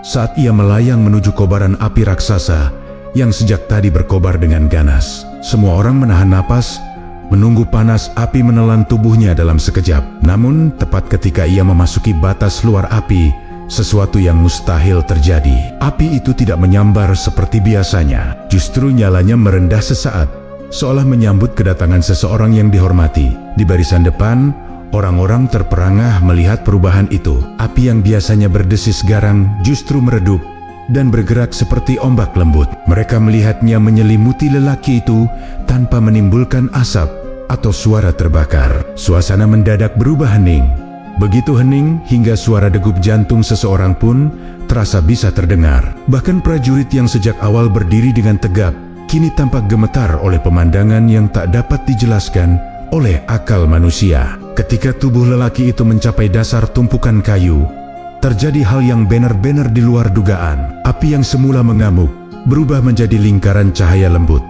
saat ia melayang menuju kobaran api raksasa yang sejak tadi berkobar dengan ganas. Semua orang menahan napas, menunggu panas api menelan tubuhnya dalam sekejap. Namun tepat ketika ia memasuki batas luar api, sesuatu yang mustahil terjadi. Api itu tidak menyambar seperti biasanya, justru nyalanya merendah sesaat, seolah menyambut kedatangan seseorang yang dihormati. Di barisan depan, orang-orang terperangah melihat perubahan itu. Api yang biasanya berdesis garang justru meredup dan bergerak seperti ombak lembut. Mereka melihatnya menyelimuti lelaki itu tanpa menimbulkan asap atau suara terbakar. Suasana mendadak berubah hening. Begitu hening hingga suara degup jantung seseorang pun terasa bisa terdengar. Bahkan prajurit yang sejak awal berdiri dengan tegap kini tampak gemetar oleh pemandangan yang tak dapat dijelaskan oleh akal manusia. Ketika tubuh lelaki itu mencapai dasar tumpukan kayu, terjadi hal yang benar-benar di luar dugaan. Api yang semula mengamuk berubah menjadi lingkaran cahaya lembut,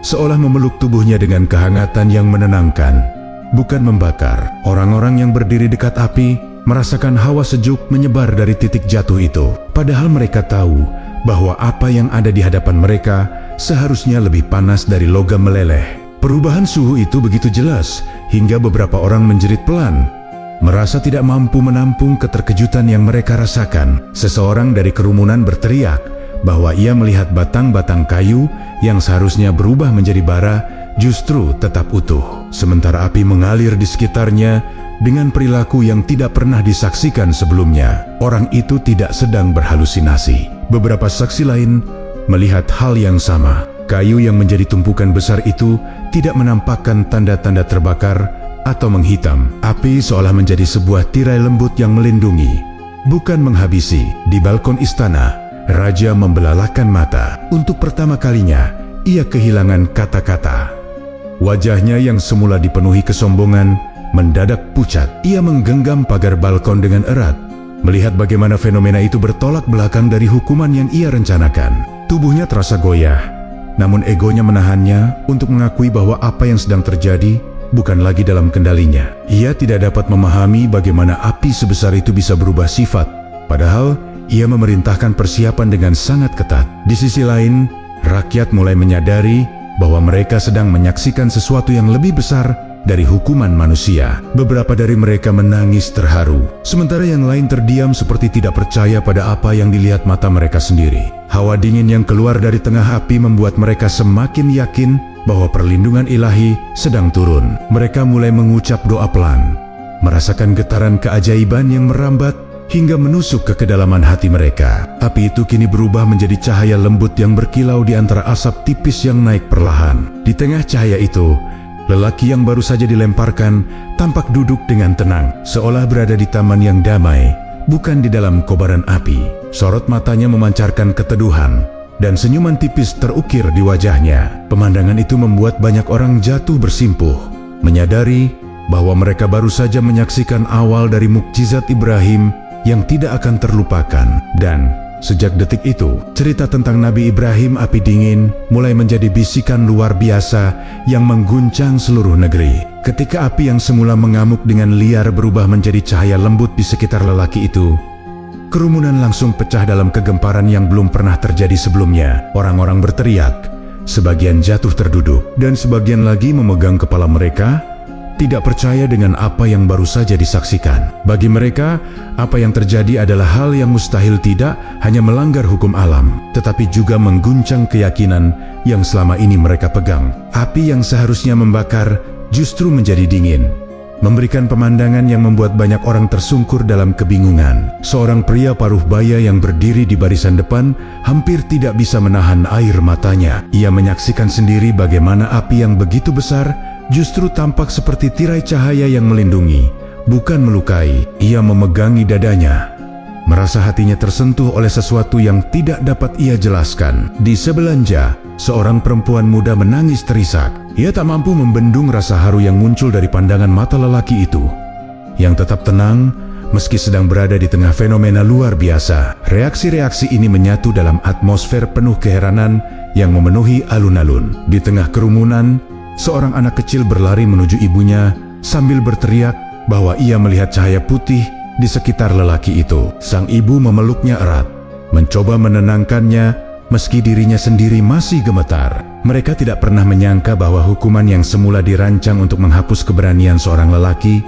seolah memeluk tubuhnya dengan kehangatan yang menenangkan, bukan membakar. Orang-orang yang berdiri dekat api merasakan hawa sejuk menyebar dari titik jatuh itu, padahal mereka tahu bahwa apa yang ada di hadapan mereka seharusnya lebih panas dari logam meleleh. Perubahan suhu itu begitu jelas hingga beberapa orang menjerit pelan, Merasa tidak mampu menampung keterkejutan yang mereka rasakan, seseorang dari kerumunan berteriak bahwa ia melihat batang-batang kayu yang seharusnya berubah menjadi bara justru tetap utuh. Sementara api mengalir di sekitarnya dengan perilaku yang tidak pernah disaksikan sebelumnya. Orang itu tidak sedang berhalusinasi. Beberapa saksi lain melihat hal yang sama. Kayu yang menjadi tumpukan besar itu tidak menampakkan tanda-tanda terbakar atau menghitam. Api seolah menjadi sebuah tirai lembut yang melindungi, bukan menghabisi. Di balkon istana, raja membelalakan mata. Untuk pertama kalinya, ia kehilangan kata-kata. Wajahnya yang semula dipenuhi kesombongan mendadak pucat. Ia menggenggam pagar balkon dengan erat, melihat bagaimana fenomena itu bertolak belakang dari hukuman yang ia rencanakan. Tubuhnya terasa goyah, namun egonya menahannya untuk mengakui bahwa apa yang sedang terjadi bukan lagi dalam kendalinya. Ia tidak dapat memahami bagaimana api sebesar itu bisa berubah sifat, padahal ia memerintahkan persiapan dengan sangat ketat. Di sisi lain, rakyat mulai menyadari bahwa mereka sedang menyaksikan sesuatu yang lebih besar dari hukuman manusia. Beberapa dari mereka menangis terharu, sementara yang lain terdiam seperti tidak percaya pada apa yang dilihat mata mereka sendiri. Hawa dingin yang keluar dari tengah api membuat mereka semakin yakin bahwa perlindungan ilahi sedang turun. Mereka mulai mengucap doa pelan, merasakan getaran keajaiban yang merambat hingga menusuk ke kedalaman hati mereka. Api itu kini berubah menjadi cahaya lembut yang berkilau di antara asap tipis yang naik perlahan. Di tengah cahaya itu, lelaki yang baru saja dilemparkan tampak duduk dengan tenang, seolah berada di taman yang damai, bukan di dalam kobaran api. Sorot matanya memancarkan keteduhan, dan senyuman tipis terukir di wajahnya. Pemandangan itu membuat banyak orang jatuh bersimpuh, menyadari bahwa mereka baru saja menyaksikan awal dari mukjizat Ibrahim yang tidak akan terlupakan. Dan sejak detik itu, cerita tentang Nabi Ibrahim api dingin mulai menjadi bisikan luar biasa yang mengguncang seluruh negeri. Ketika api yang semula mengamuk dengan liar berubah menjadi cahaya lembut di sekitar lelaki itu, kerumunan langsung pecah dalam kegemparan yang belum pernah terjadi sebelumnya. Orang-orang berteriak, sebagian jatuh terduduk, dan sebagian lagi memegang kepala mereka, tidak percaya dengan apa yang baru saja disaksikan. Bagi mereka, apa yang terjadi adalah hal yang mustahil tidak hanya melanggar hukum alam, tetapi juga mengguncang keyakinan yang selama ini mereka pegang. Api yang seharusnya membakar justru menjadi dingin, memberikan pemandangan yang membuat banyak orang tersungkur dalam kebingungan. Seorang pria paruh baya yang berdiri di barisan depan hampir tidak bisa menahan air matanya. Ia menyaksikan sendiri bagaimana api yang begitu besar justru tampak seperti tirai cahaya yang melindungi, bukan melukai. Ia memegangi dadanya, merasa hatinya tersentuh oleh sesuatu yang tidak dapat ia jelaskan. Di sebelanja, seorang perempuan muda menangis terisak. Ia tak mampu membendung rasa haru yang muncul dari pandangan mata lelaki itu, yang tetap tenang meski sedang berada di tengah fenomena luar biasa. Reaksi-reaksi ini menyatu dalam atmosfer penuh keheranan yang memenuhi alun-alun. Di tengah kerumunan, seorang anak kecil berlari menuju ibunya sambil berteriak bahwa ia melihat cahaya putih di sekitar lelaki itu. Sang ibu memeluknya erat, mencoba menenangkannya meski dirinya sendiri masih gemetar. Mereka tidak pernah menyangka bahwa hukuman yang semula dirancang untuk menghapus keberanian seorang lelaki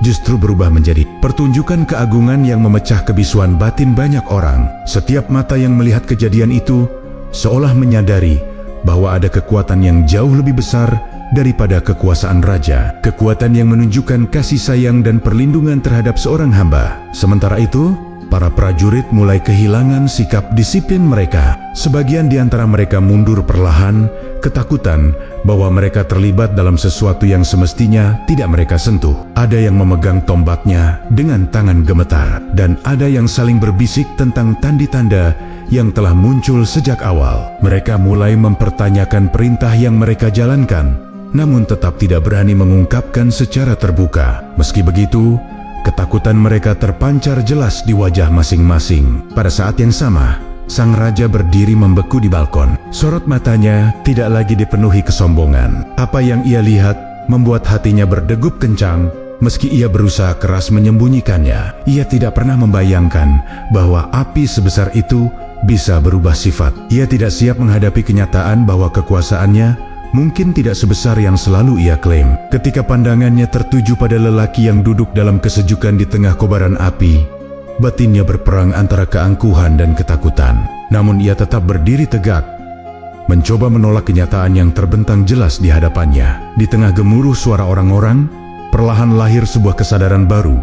justru berubah menjadi pertunjukan keagungan yang memecah kebisuan batin banyak orang. Setiap mata yang melihat kejadian itu seolah menyadari bahwa ada kekuatan yang jauh lebih besar daripada kekuasaan raja, kekuatan yang menunjukkan kasih sayang dan perlindungan terhadap seorang hamba. Sementara itu, para prajurit mulai kehilangan sikap disiplin mereka. Sebagian di antara mereka mundur perlahan, ketakutan bahwa mereka terlibat dalam sesuatu yang semestinya tidak mereka sentuh. Ada yang memegang tombaknya dengan tangan gemetar, dan ada yang saling berbisik tentang tanda-tanda yang telah muncul sejak awal. Mereka mulai mempertanyakan perintah yang mereka jalankan, namun tetap tidak berani mengungkapkan secara terbuka. Meski begitu, ketakutan mereka terpancar jelas di wajah masing-masing. Pada saat yang sama, sang raja berdiri membeku di balkon. Sorot matanya tidak lagi dipenuhi kesombongan. Apa yang ia lihat membuat hatinya berdegup kencang. Meski ia berusaha keras menyembunyikannya, ia tidak pernah membayangkan bahwa api sebesar itu bisa berubah sifat. Ia tidak siap menghadapi kenyataan bahwa kekuasaannya mungkin tidak sebesar yang selalu ia klaim. Ketika pandangannya tertuju pada lelaki yang duduk dalam kesejukan di tengah kobaran api, batinnya berperang antara keangkuhan dan ketakutan. Namun ia tetap berdiri tegak, mencoba menolak kenyataan yang terbentang jelas di hadapannya. Di tengah gemuruh suara orang-orang, perlahan lahir sebuah kesadaran baru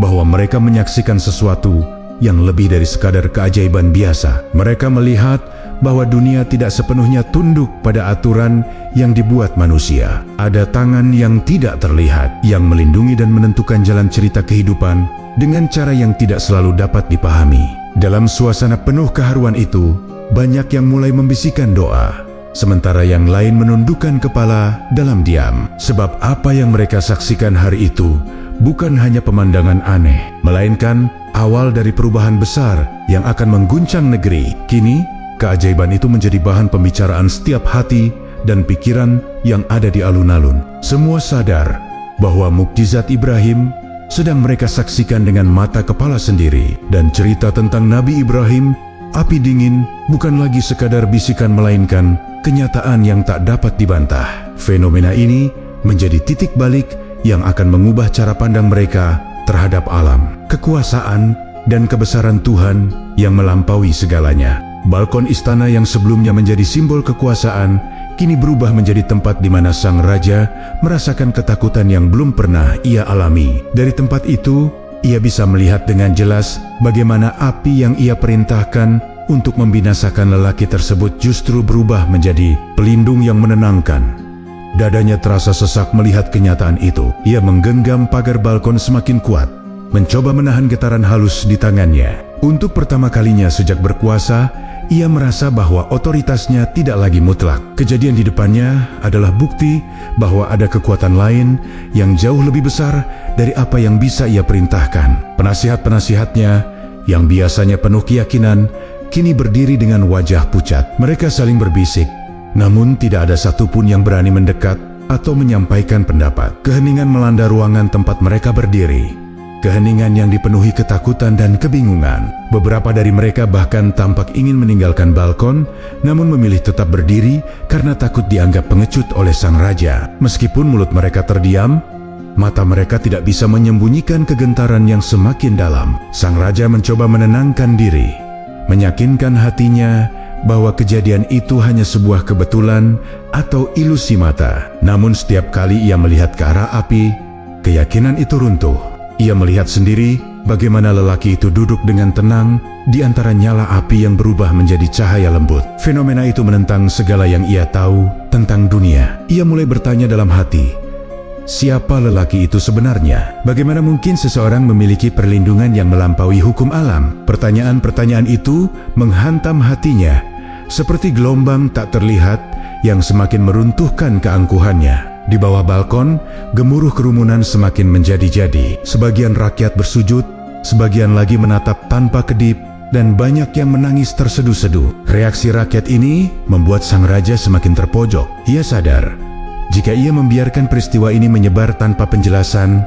bahwa mereka menyaksikan sesuatu yang lebih dari sekadar keajaiban biasa. Mereka melihat bahwa dunia tidak sepenuhnya tunduk pada aturan yang dibuat manusia. Ada tangan yang tidak terlihat yang melindungi dan menentukan jalan cerita kehidupan dengan cara yang tidak selalu dapat dipahami. Dalam suasana penuh keharuan itu, banyak yang mulai membisikkan doa, sementara yang lain menundukkan kepala dalam diam. Sebab apa yang mereka saksikan hari itu bukan hanya pemandangan aneh, melainkan awal dari perubahan besar yang akan mengguncang negeri. Kini, keajaiban itu menjadi bahan pembicaraan setiap hati dan pikiran yang ada di alun-alun. Semua sadar bahwa mukjizat Ibrahim sedang mereka saksikan dengan mata kepala sendiri. Dan cerita tentang Nabi Ibrahim, api dingin, bukan lagi sekadar bisikan melainkan kenyataan yang tak dapat dibantah. Fenomena ini menjadi titik balik yang akan mengubah cara pandang mereka terhadap alam, kekuasaan, dan kebesaran Tuhan yang melampaui segalanya. Balkon istana yang sebelumnya menjadi simbol kekuasaan, kini berubah menjadi tempat di mana sang raja merasakan ketakutan yang belum pernah ia alami. Dari tempat itu, ia bisa melihat dengan jelas bagaimana api yang ia perintahkan untuk membinasakan lelaki tersebut justru berubah menjadi pelindung yang menenangkan. Dadanya terasa sesak melihat kenyataan itu. Ia menggenggam pagar balkon semakin kuat, mencoba menahan getaran halus di tangannya. Untuk pertama kalinya sejak berkuasa, ia merasa bahwa otoritasnya tidak lagi mutlak. Kejadian di depannya adalah bukti bahwa ada kekuatan lain yang jauh lebih besar dari apa yang bisa ia perintahkan. Penasihat-penasihatnya yang biasanya penuh keyakinan, kini berdiri dengan wajah pucat. Mereka saling berbisik, namun tidak ada satupun yang berani mendekat atau menyampaikan pendapat. Keheningan melanda ruangan tempat mereka berdiri. Keheningan yang dipenuhi ketakutan dan kebingungan. Beberapa dari mereka bahkan tampak ingin meninggalkan balkon, namun memilih tetap berdiri karena takut dianggap pengecut oleh sang raja. Meskipun mulut mereka terdiam, mata mereka tidak bisa menyembunyikan kegentaran yang semakin dalam. Sang raja mencoba menenangkan diri, meyakinkan hatinya bahwa kejadian itu hanya sebuah kebetulan atau ilusi mata. Namun setiap kali ia melihat ke arah api, keyakinan itu runtuh. Ia melihat sendiri bagaimana lelaki itu duduk dengan tenang di antara nyala api yang berubah menjadi cahaya lembut. Fenomena itu menentang segala yang ia tahu tentang dunia. Ia mulai bertanya dalam hati, siapa lelaki itu sebenarnya? Bagaimana mungkin seseorang memiliki perlindungan yang melampaui hukum alam? Pertanyaan-pertanyaan itu menghantam hatinya, seperti gelombang tak terlihat yang semakin meruntuhkan keangkuhannya. Di bawah balkon, gemuruh kerumunan semakin menjadi-jadi. Sebagian rakyat bersujud, sebagian lagi menatap tanpa kedip, dan banyak yang menangis terseduh-seduh. Reaksi rakyat ini membuat sang raja semakin terpojok. Ia sadar, jika ia membiarkan peristiwa ini menyebar tanpa penjelasan,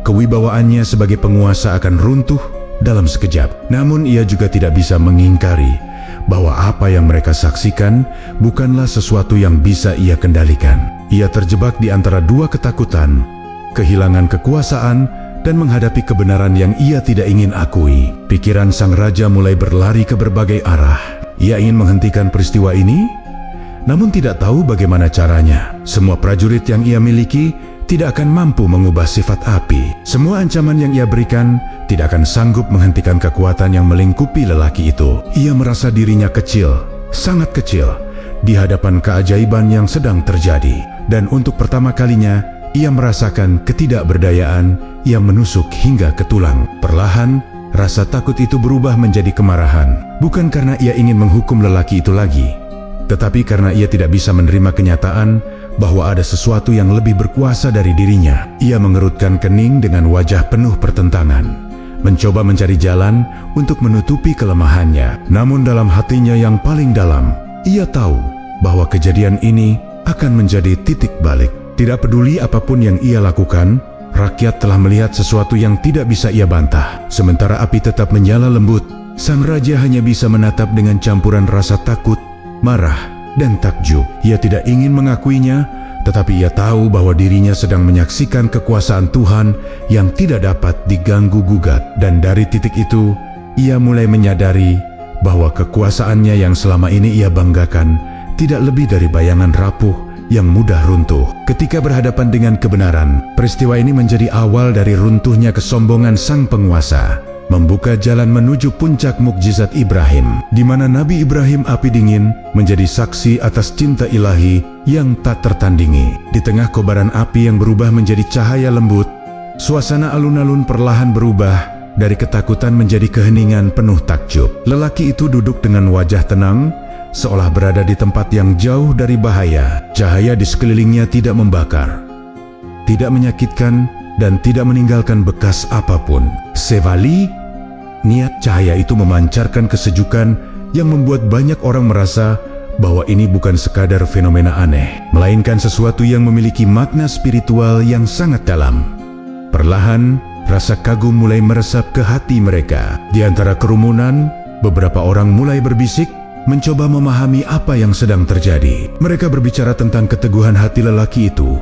kewibawaannya sebagai penguasa akan runtuh dalam sekejap. Namun ia juga tidak bisa mengingkari bahwa apa yang mereka saksikan bukanlah sesuatu yang bisa ia kendalikan. Ia terjebak di antara dua ketakutan, kehilangan kekuasaan dan menghadapi kebenaran yang ia tidak ingin akui. Pikiran sang raja mulai berlari ke berbagai arah. Ia ingin menghentikan peristiwa ini, namun tidak tahu bagaimana caranya. Semua prajurit yang ia miliki tidak akan mampu mengubah sifat api. Semua ancaman yang ia berikan tidak akan sanggup menghentikan kekuatan yang melingkupi lelaki itu. Ia merasa dirinya kecil, sangat kecil, di hadapan keajaiban yang sedang terjadi. Dan untuk pertama kalinya, ia merasakan ketidakberdayaan yang menusuk hingga ke tulang. Perlahan, rasa takut itu berubah menjadi kemarahan. Bukan karena ia ingin menghukum lelaki itu lagi, tetapi karena ia tidak bisa menerima kenyataan bahwa ada sesuatu yang lebih berkuasa dari dirinya. Ia mengerutkan kening dengan wajah penuh pertentangan, mencoba mencari jalan untuk menutupi kelemahannya. Namun dalam hatinya yang paling dalam, ia tahu bahwa kejadian ini akan menjadi titik balik. Tidak peduli apapun yang ia lakukan, rakyat telah melihat sesuatu yang tidak bisa ia bantah. Sementara api tetap menyala lembut, sang raja hanya bisa menatap dengan campuran rasa takut, marah, dan takjub. Ia tidak ingin mengakuinya, tetapi ia tahu bahwa dirinya sedang menyaksikan kekuasaan Tuhan yang tidak dapat diganggu-gugat. Dan dari titik itu, ia mulai menyadari bahwa kekuasaannya yang selama ini ia banggakan tidak lebih dari bayangan rapuh yang mudah runtuh. Ketika berhadapan dengan kebenaran, peristiwa ini menjadi awal dari runtuhnya kesombongan sang penguasa, membuka jalan menuju puncak mukjizat Ibrahim, di mana Nabi Ibrahim api dingin menjadi saksi atas cinta ilahi yang tak tertandingi. Di tengah kobaran api yang berubah menjadi cahaya lembut, suasana alun-alun perlahan berubah dari ketakutan menjadi keheningan penuh takjub. Lelaki itu duduk dengan wajah tenang, seolah berada di tempat yang jauh dari bahaya. Cahaya di sekelilingnya tidak membakar, tidak menyakitkan, dan tidak meninggalkan bekas apapun. Sevali, niat cahaya itu memancarkan kesejukan yang membuat banyak orang merasa bahwa ini bukan sekadar fenomena aneh, melainkan sesuatu yang memiliki makna spiritual yang sangat dalam. Perlahan, rasa kagum mulai meresap ke hati mereka. Di antara kerumunan, beberapa orang mulai berbisik, mencoba memahami apa yang sedang terjadi. Mereka berbicara tentang keteguhan hati lelaki itu,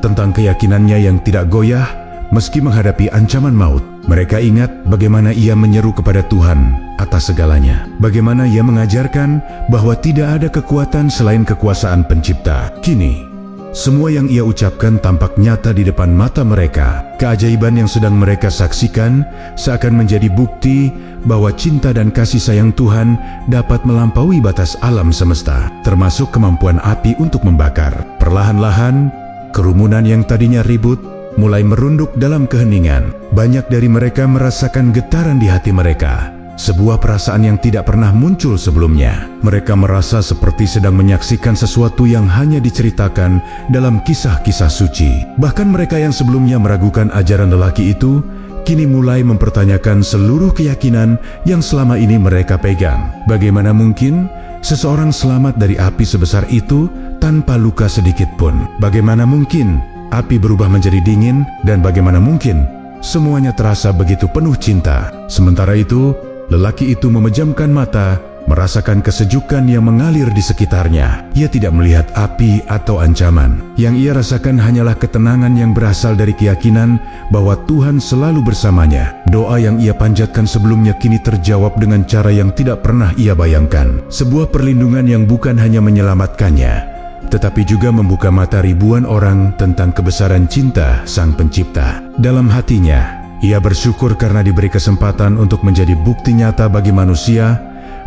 tentang keyakinannya yang tidak goyah meski menghadapi ancaman maut. Mereka ingat bagaimana ia menyeru kepada Tuhan atas segalanya, bagaimana ia mengajarkan bahwa tidak ada kekuatan selain kekuasaan Pencipta. Kini, semua yang ia ucapkan tampak nyata di depan mata mereka. Keajaiban yang sedang mereka saksikan seakan menjadi bukti bahwa cinta dan kasih sayang Tuhan dapat melampaui batas alam semesta, termasuk kemampuan api untuk membakar. Perlahan-lahan, kerumunan yang tadinya ribut mulai merunduk dalam keheningan. Banyak dari mereka merasakan getaran di hati mereka, sebuah perasaan yang tidak pernah muncul sebelumnya. Mereka merasa seperti sedang menyaksikan sesuatu yang hanya diceritakan dalam kisah-kisah suci. Bahkan mereka yang sebelumnya meragukan ajaran lelaki itu, kini mulai mempertanyakan seluruh keyakinan yang selama ini mereka pegang. Bagaimana mungkin seseorang selamat dari api sebesar itu tanpa luka sedikit pun? Bagaimana mungkin api berubah menjadi dingin, dan bagaimana mungkin semuanya terasa begitu penuh cinta? Sementara itu, lelaki itu memejamkan mata, merasakan kesejukan yang mengalir di sekitarnya. Ia tidak melihat api atau ancaman. Yang ia rasakan hanyalah ketenangan yang berasal dari keyakinan bahwa Tuhan selalu bersamanya. Doa yang ia panjatkan sebelumnya kini terjawab dengan cara yang tidak pernah ia bayangkan. Sebuah perlindungan yang bukan hanya menyelamatkannya, tetapi juga membuka mata ribuan orang tentang kebesaran cinta Sang Pencipta. Dalam hatinya, ia bersyukur karena diberi kesempatan untuk menjadi bukti nyata bagi manusia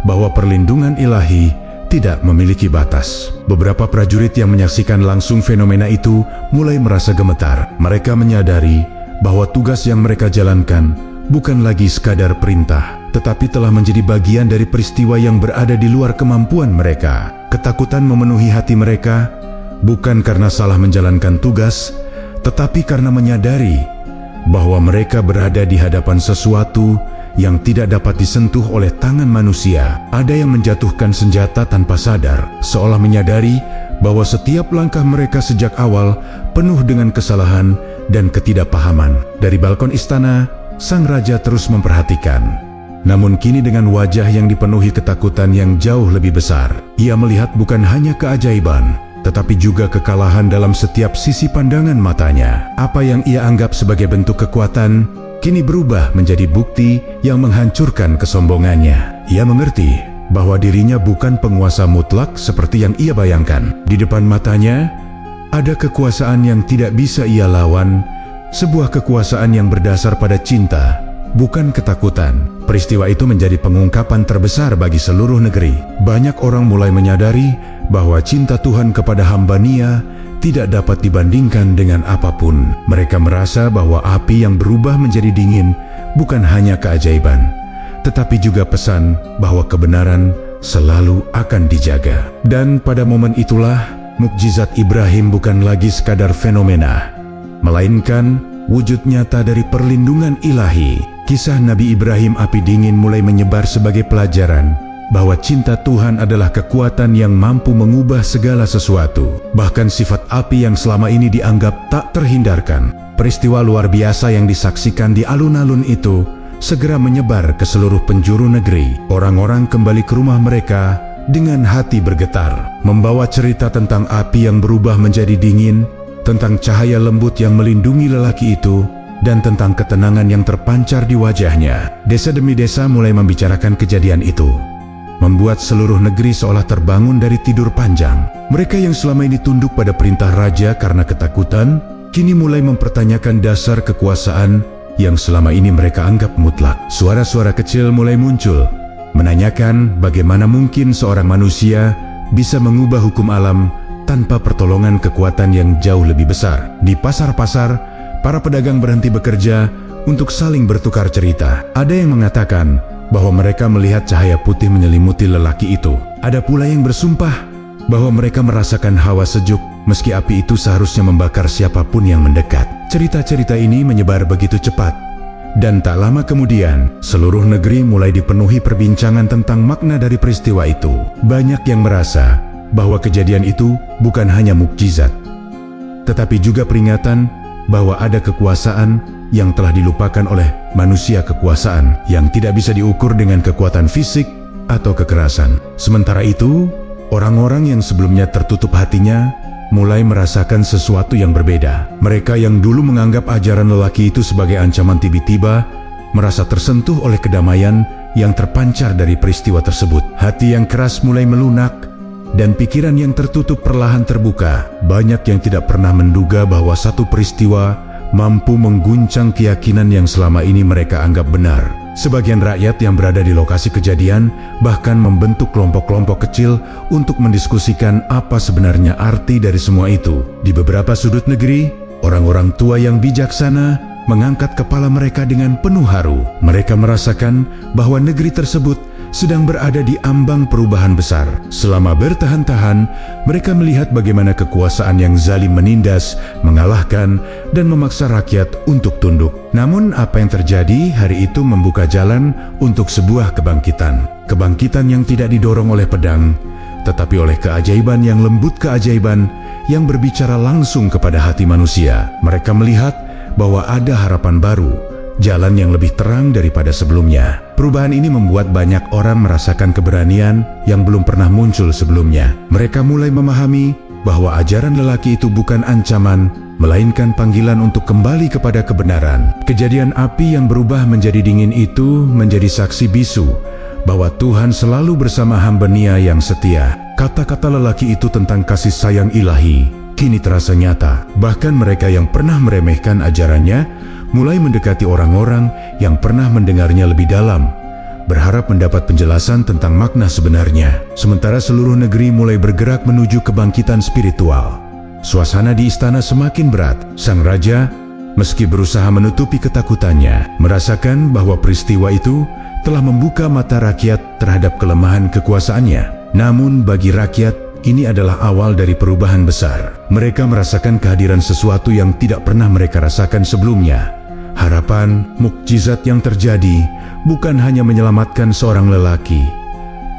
bahwa perlindungan ilahi tidak memiliki batas. Beberapa prajurit yang menyaksikan langsung fenomena itu mulai merasa gemetar. Mereka menyadari bahwa tugas yang mereka jalankan bukan lagi sekadar perintah, tetapi telah menjadi bagian dari peristiwa yang berada di luar kemampuan mereka. Ketakutan memenuhi hati mereka, bukan karena salah menjalankan tugas, tetapi karena menyadari bahwa mereka berada di hadapan sesuatu yang tidak dapat disentuh oleh tangan manusia. Ada yang menjatuhkan senjata tanpa sadar, seolah menyadari bahwa setiap langkah mereka sejak awal penuh dengan kesalahan dan ketidakpahaman. Dari balkon istana, sang raja terus memperhatikan. Namun kini dengan wajah yang dipenuhi ketakutan yang jauh lebih besar, ia melihat bukan hanya keajaiban, tetapi juga kekalahan dalam setiap sisi pandangan matanya. Apa yang ia anggap sebagai bentuk kekuatan, kini berubah menjadi bukti yang menghancurkan kesombongannya. Ia mengerti bahwa dirinya bukan penguasa mutlak seperti yang ia bayangkan. Di depan matanya, ada kekuasaan yang tidak bisa ia lawan, sebuah kekuasaan yang berdasar pada cinta, bukan ketakutan. Peristiwa itu menjadi pengungkapan terbesar bagi seluruh negeri. Banyak orang mulai menyadari bahwa cinta Tuhan kepada hamba-Nya tidak dapat dibandingkan dengan apapun. Mereka merasa bahwa api yang berubah menjadi dingin bukan hanya keajaiban, tetapi juga pesan bahwa kebenaran selalu akan dijaga. Dan pada momen itulah, mukjizat Ibrahim bukan lagi sekadar fenomena, melainkan wujud nyata dari perlindungan ilahi. Kisah Nabi Ibrahim api dingin mulai menyebar sebagai pelajaran bahwa cinta Tuhan adalah kekuatan yang mampu mengubah segala sesuatu, bahkan sifat api yang selama ini dianggap tak terhindarkan. Peristiwa luar biasa yang disaksikan di alun-alun itu segera menyebar ke seluruh penjuru negeri. Orang-orang kembali ke rumah mereka dengan hati bergetar, membawa cerita tentang api yang berubah menjadi dingin, tentang cahaya lembut yang melindungi lelaki itu, dan tentang ketenangan yang terpancar di wajahnya. Desa demi desa mulai membicarakan kejadian itu, membuat seluruh negeri seolah terbangun dari tidur panjang. Mereka yang selama ini tunduk pada perintah raja karena ketakutan, kini mulai mempertanyakan dasar kekuasaan yang selama ini mereka anggap mutlak. Suara-suara kecil mulai muncul, menanyakan bagaimana mungkin seorang manusia bisa mengubah hukum alam tanpa pertolongan kekuatan yang jauh lebih besar. Di pasar-pasar, para pedagang berhenti bekerja untuk saling bertukar cerita. Ada yang mengatakan bahwa mereka melihat cahaya putih menyelimuti lelaki itu. Ada pula yang bersumpah bahwa mereka merasakan hawa sejuk meski api itu seharusnya membakar siapapun yang mendekat. Cerita-cerita ini menyebar begitu cepat, dan tak lama kemudian seluruh negeri mulai dipenuhi perbincangan tentang makna dari peristiwa itu. Banyak yang merasa bahwa kejadian itu bukan hanya mukjizat, tetapi juga peringatan bahwa ada kekuasaan yang telah dilupakan oleh manusia, kekuasaan yang tidak bisa diukur dengan kekuatan fisik atau kekerasan. Sementara itu, orang-orang yang sebelumnya tertutup hatinya mulai merasakan sesuatu yang berbeda. Mereka yang dulu menganggap ajaran lelaki itu sebagai ancaman tiba-tiba merasa tersentuh oleh kedamaian yang terpancar dari peristiwa tersebut. Hati yang keras mulai melunak dan pikiran yang tertutup perlahan terbuka. Banyak yang tidak pernah menduga bahwa satu peristiwa mampu mengguncang keyakinan yang selama ini mereka anggap benar. Sebagian rakyat yang berada di lokasi kejadian bahkan membentuk kelompok-kelompok kecil untuk mendiskusikan apa sebenarnya arti dari semua itu. Di beberapa sudut negeri, orang-orang tua yang bijaksana mengangkat kepala mereka dengan penuh haru. Mereka merasakan bahwa negeri tersebut sedang berada di ambang perubahan besar. Selama bertahan-tahan, mereka melihat bagaimana kekuasaan yang zalim menindas, mengalahkan, dan memaksa rakyat untuk tunduk. Namun apa yang terjadi hari itu membuka jalan untuk sebuah kebangkitan. Kebangkitan yang tidak didorong oleh pedang, tetapi oleh keajaiban yang lembut, keajaiban yang berbicara langsung kepada hati manusia. Mereka melihat bahwa ada harapan baru, jalan yang lebih terang daripada sebelumnya. Perubahan ini membuat banyak orang merasakan keberanian yang belum pernah muncul sebelumnya. Mereka mulai memahami bahwa ajaran lelaki itu bukan ancaman, melainkan panggilan untuk kembali kepada kebenaran. Kejadian api yang berubah menjadi dingin itu menjadi saksi bisu bahwa Tuhan selalu bersama hamba-Nya yang setia. Kata-kata lelaki itu tentang kasih sayang ilahi kini terasa nyata. Bahkan mereka yang pernah meremehkan ajarannya mulai mendekati orang-orang yang pernah mendengarnya lebih dalam, berharap mendapat penjelasan tentang makna sebenarnya. Sementara seluruh negeri mulai bergerak menuju kebangkitan spiritual. Suasana di istana semakin berat. Sang raja, meski berusaha menutupi ketakutannya, merasakan bahwa peristiwa itu telah membuka mata rakyat terhadap kelemahan kekuasaannya. Namun bagi rakyat, ini adalah awal dari perubahan besar. Mereka merasakan kehadiran sesuatu yang tidak pernah mereka rasakan sebelumnya. Harapan, mukjizat yang terjadi bukan hanya menyelamatkan seorang lelaki,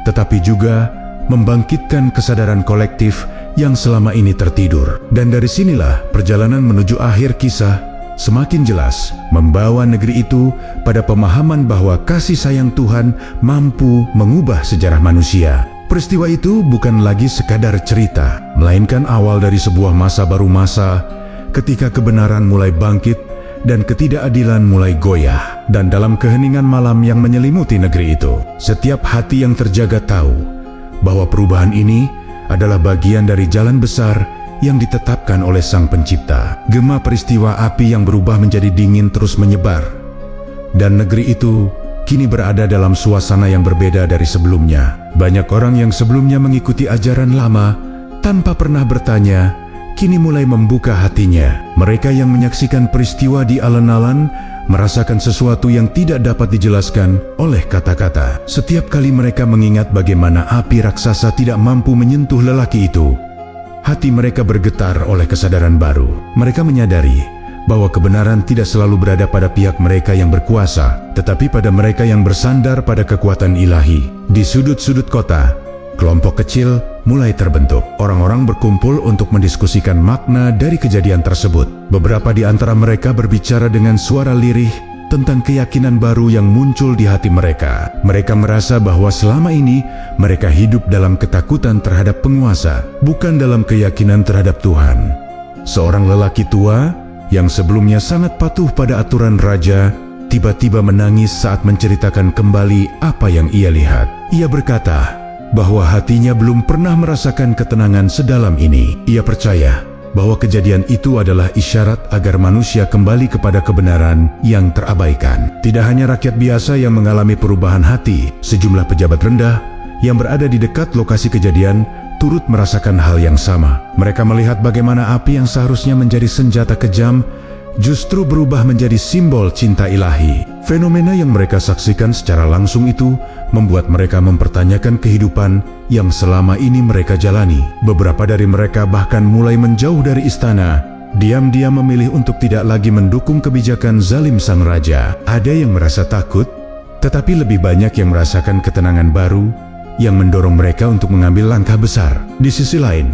tetapi juga membangkitkan kesadaran kolektif yang selama ini tertidur. Dan dari sinilah perjalanan menuju akhir kisah semakin jelas, membawa negeri itu pada pemahaman bahwa kasih sayang Tuhan mampu mengubah sejarah manusia. Peristiwa itu bukan lagi sekadar cerita, melainkan awal dari sebuah masa baru, masa ketika kebenaran mulai bangkit dan ketidakadilan mulai goyah. Dan dalam keheningan malam yang menyelimuti negeri itu, setiap hati yang terjaga tahu bahwa perubahan ini adalah bagian dari jalan besar yang ditetapkan oleh Sang Pencipta. Gema peristiwa api yang berubah menjadi dingin terus menyebar, dan negeri itu kini berada dalam suasana yang berbeda dari sebelumnya. Banyak orang yang sebelumnya mengikuti ajaran lama tanpa pernah bertanya, kini mulai membuka hatinya. Mereka yang menyaksikan peristiwa di alun-alun merasakan sesuatu yang tidak dapat dijelaskan oleh kata-kata. Setiap kali mereka mengingat bagaimana api raksasa tidak mampu menyentuh lelaki itu, hati mereka bergetar oleh kesadaran baru. Mereka menyadari bahwa kebenaran tidak selalu berada pada pihak mereka yang berkuasa, tetapi pada mereka yang bersandar pada kekuatan ilahi. Di sudut-sudut kota, kelompok kecil mulai terbentuk. Orang-orang berkumpul untuk mendiskusikan makna dari kejadian tersebut. Beberapa di antara mereka berbicara dengan suara lirih tentang keyakinan baru yang muncul di hati mereka. Mereka merasa bahwa selama ini mereka hidup dalam ketakutan terhadap penguasa, bukan dalam keyakinan terhadap Tuhan. Seorang lelaki tua yang sebelumnya sangat patuh pada aturan raja, tiba-tiba menangis saat menceritakan kembali apa yang ia lihat. Ia berkata bahwa hatinya belum pernah merasakan ketenangan sedalam ini. Ia percaya bahwa kejadian itu adalah isyarat agar manusia kembali kepada kebenaran yang terabaikan. Tidak hanya rakyat biasa yang mengalami perubahan hati, sejumlah pejabat rendah yang berada di dekat lokasi kejadian turut merasakan hal yang sama. Mereka melihat bagaimana api yang seharusnya menjadi senjata kejam justru berubah menjadi simbol cinta ilahi. Fenomena yang mereka saksikan secara langsung itu membuat mereka mempertanyakan kehidupan yang selama ini mereka jalani. Beberapa dari mereka bahkan mulai menjauh dari istana, diam-diam memilih untuk tidak lagi mendukung kebijakan zalim sang raja. Ada yang merasa takut, tetapi lebih banyak yang merasakan ketenangan baru yang mendorong mereka untuk mengambil langkah besar. Di sisi lain,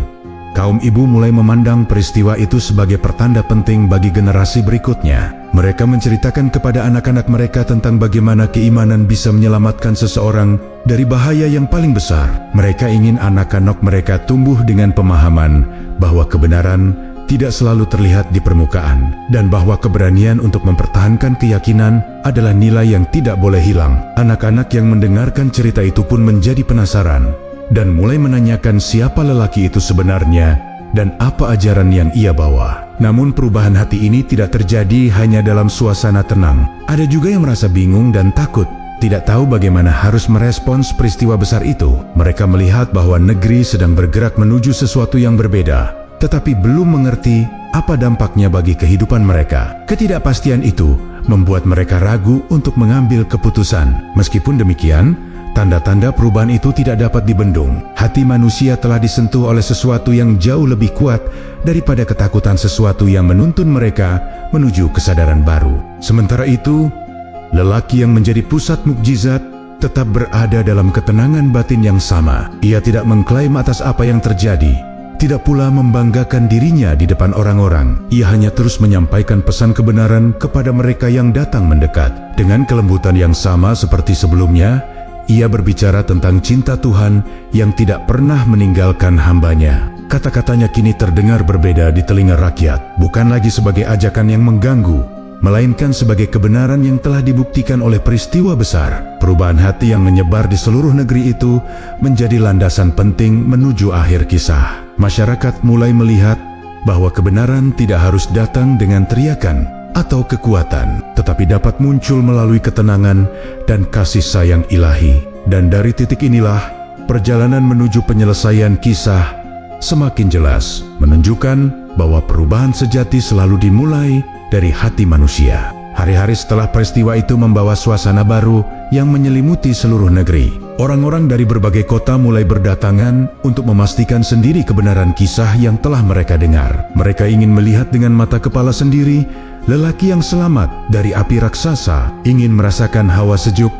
kaum ibu mulai memandang peristiwa itu sebagai pertanda penting bagi generasi berikutnya. Mereka menceritakan kepada anak-anak mereka tentang bagaimana keimanan bisa menyelamatkan seseorang dari bahaya yang paling besar. Mereka ingin anak-anak mereka tumbuh dengan pemahaman bahwa kebenaran tidak selalu terlihat di permukaan, dan bahwa keberanian untuk mempertahankan keyakinan adalah nilai yang tidak boleh hilang. Anak-anak yang mendengarkan cerita itu pun menjadi penasaran dan mulai menanyakan siapa lelaki itu sebenarnya dan apa ajaran yang ia bawa. Namun perubahan hati ini tidak terjadi hanya dalam suasana tenang. Ada juga yang merasa bingung dan takut, tidak tahu bagaimana harus merespons peristiwa besar itu. Mereka melihat bahwa negeri sedang bergerak menuju sesuatu yang berbeda, tetapi belum mengerti apa dampaknya bagi kehidupan mereka. Ketidakpastian itu membuat mereka ragu untuk mengambil keputusan. Meskipun demikian, tanda-tanda perubahan itu tidak dapat dibendung. Hati manusia telah disentuh oleh sesuatu yang jauh lebih kuat daripada ketakutan sesuatu yang menuntun mereka menuju kesadaran baru. Sementara itu, lelaki yang menjadi pusat mukjizat tetap berada dalam ketenangan batin yang sama. Ia tidak mengklaim atas apa yang terjadi, tidak pula membanggakan dirinya di depan orang-orang. Ia hanya terus menyampaikan pesan kebenaran kepada mereka yang datang mendekat. Dengan kelembutan yang sama seperti sebelumnya, ia berbicara tentang cinta Tuhan yang tidak pernah meninggalkan hambanya. Kata-katanya kini terdengar berbeda di telinga rakyat, bukan lagi sebagai ajakan yang mengganggu, melainkan sebagai kebenaran yang telah dibuktikan oleh peristiwa besar. Perubahan hati yang menyebar di seluruh negeri itu menjadi landasan penting menuju akhir kisah. Masyarakat mulai melihat bahwa kebenaran tidak harus datang dengan teriakan atau kekuatan, tetapi dapat muncul melalui ketenangan dan kasih sayang ilahi. Dan dari titik inilah, perjalanan menuju penyelesaian kisah semakin jelas, menunjukkan bahwa perubahan sejati selalu dimulai dari hati manusia. Hari-hari setelah peristiwa itu membawa suasana baru yang menyelimuti seluruh negeri. Orang-orang dari berbagai kota mulai berdatangan untuk memastikan sendiri kebenaran kisah yang telah mereka dengar. Mereka ingin melihat dengan mata kepala sendiri lelaki yang selamat dari api raksasa, ingin merasakan hawa sejuk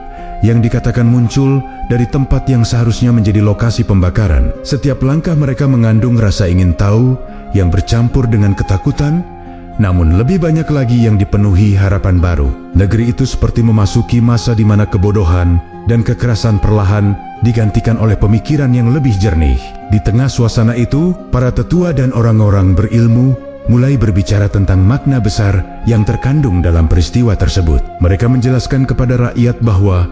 yang dikatakan muncul dari tempat yang seharusnya menjadi lokasi pembakaran. Setiap langkah mereka mengandung rasa ingin tahu yang bercampur dengan ketakutan, namun lebih banyak lagi yang dipenuhi harapan baru. Negeri itu seperti memasuki masa di mana kebodohan dan kekerasan perlahan digantikan oleh pemikiran yang lebih jernih. Di tengah suasana itu, para tetua dan orang-orang berilmu mulai berbicara tentang makna besar yang terkandung dalam peristiwa tersebut. Mereka menjelaskan kepada rakyat bahwa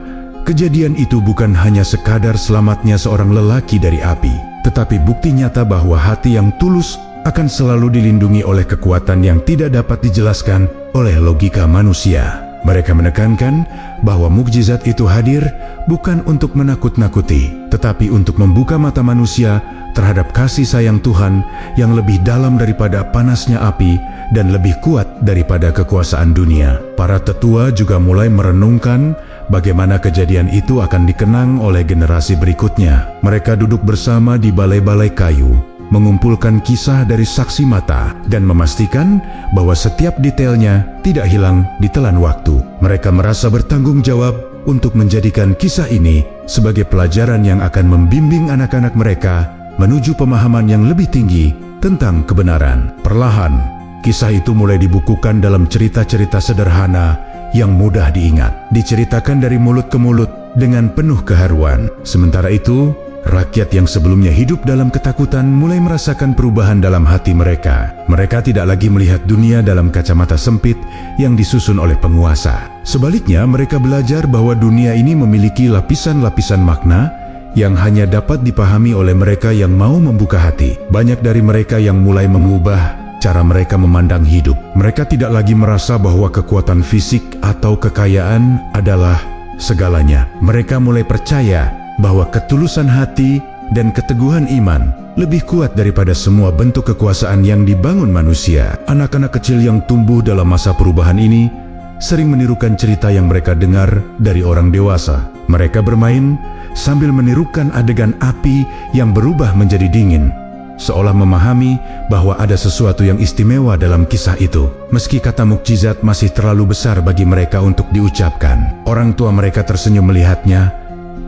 kejadian itu bukan hanya sekadar selamatnya seorang lelaki dari api, tetapi bukti nyata bahwa hati yang tulus akan selalu dilindungi oleh kekuatan yang tidak dapat dijelaskan oleh logika manusia. Mereka menekankan bahwa mukjizat itu hadir bukan untuk menakut-nakuti, tetapi untuk membuka mata manusia terhadap kasih sayang Tuhan yang lebih dalam daripada panasnya api dan lebih kuat daripada kekuasaan dunia. Para tetua juga mulai merenungkan bagaimana kejadian itu akan dikenang oleh generasi berikutnya. Mereka duduk bersama di balai-balai kayu, mengumpulkan kisah dari saksi mata dan memastikan bahwa setiap detailnya tidak hilang ditelan waktu. Mereka merasa bertanggung jawab untuk menjadikan kisah ini sebagai pelajaran yang akan membimbing anak-anak mereka menuju pemahaman yang lebih tinggi tentang kebenaran. Perlahan, kisah itu mulai dibukukan dalam cerita-cerita sederhana yang mudah diingat, diceritakan dari mulut ke mulut dengan penuh keharuan. Sementara itu, rakyat yang sebelumnya hidup dalam ketakutan mulai merasakan perubahan dalam hati mereka. Mereka tidak lagi melihat dunia dalam kacamata sempit yang disusun oleh penguasa. Sebaliknya, mereka belajar bahwa dunia ini memiliki lapisan-lapisan makna yang hanya dapat dipahami oleh mereka yang mau membuka hati. Banyak dari mereka yang mulai mengubah cara mereka memandang hidup. Mereka tidak lagi merasa bahwa kekuatan fisik atau kekayaan adalah segalanya. Mereka mulai percaya bahwa ketulusan hati dan keteguhan iman lebih kuat daripada semua bentuk kekuasaan yang dibangun manusia. Anak-anak kecil yang tumbuh dalam masa perubahan ini sering menirukan cerita yang mereka dengar dari orang dewasa. Mereka bermain sambil menirukan adegan api yang berubah menjadi dingin, seolah memahami bahwa ada sesuatu yang istimewa dalam kisah itu. Meski kata mukjizat masih terlalu besar bagi mereka untuk diucapkan, orang tua mereka tersenyum melihatnya,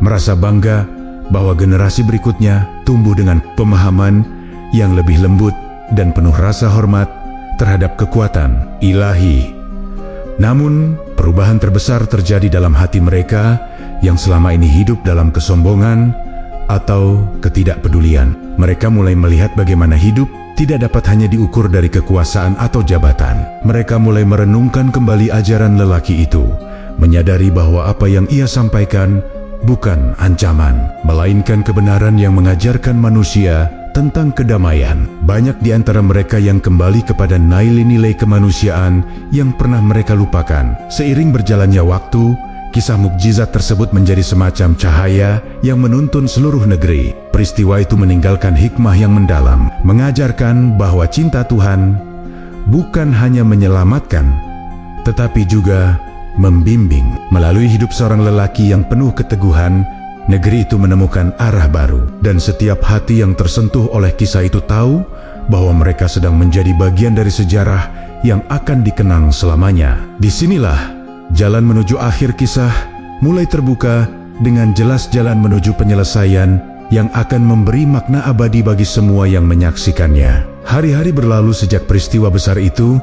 merasa bangga bahwa generasi berikutnya tumbuh dengan pemahaman yang lebih lembut dan penuh rasa hormat terhadap kekuatan ilahi. Namun, perubahan terbesar terjadi dalam hati mereka yang selama ini hidup dalam kesombongan atau ketidakpedulian. Mereka mulai melihat bagaimana hidup tidak dapat hanya diukur dari kekuasaan atau jabatan. Mereka mulai merenungkan kembali ajaran lelaki itu, menyadari bahwa apa yang ia sampaikan bukan ancaman, melainkan kebenaran yang mengajarkan manusia tentang kedamaian. Banyak di antara mereka yang kembali kepada nilai-nilai kemanusiaan yang pernah mereka lupakan. Seiring berjalannya waktu, kisah mukjizat tersebut menjadi semacam cahaya yang menuntun seluruh negeri. Peristiwa itu meninggalkan hikmah yang mendalam, mengajarkan bahwa cinta Tuhan bukan hanya menyelamatkan, tetapi juga membimbing. Melalui hidup seorang lelaki yang penuh keteguhan, negeri itu menemukan arah baru, dan setiap hati yang tersentuh oleh kisah itu tahu bahwa mereka sedang menjadi bagian dari sejarah yang akan dikenang selamanya. Disinilah jalan menuju akhir kisah mulai terbuka dengan jelas, jalan menuju penyelesaian yang akan memberi makna abadi bagi semua yang menyaksikannya. Hari-hari berlalu sejak peristiwa besar itu,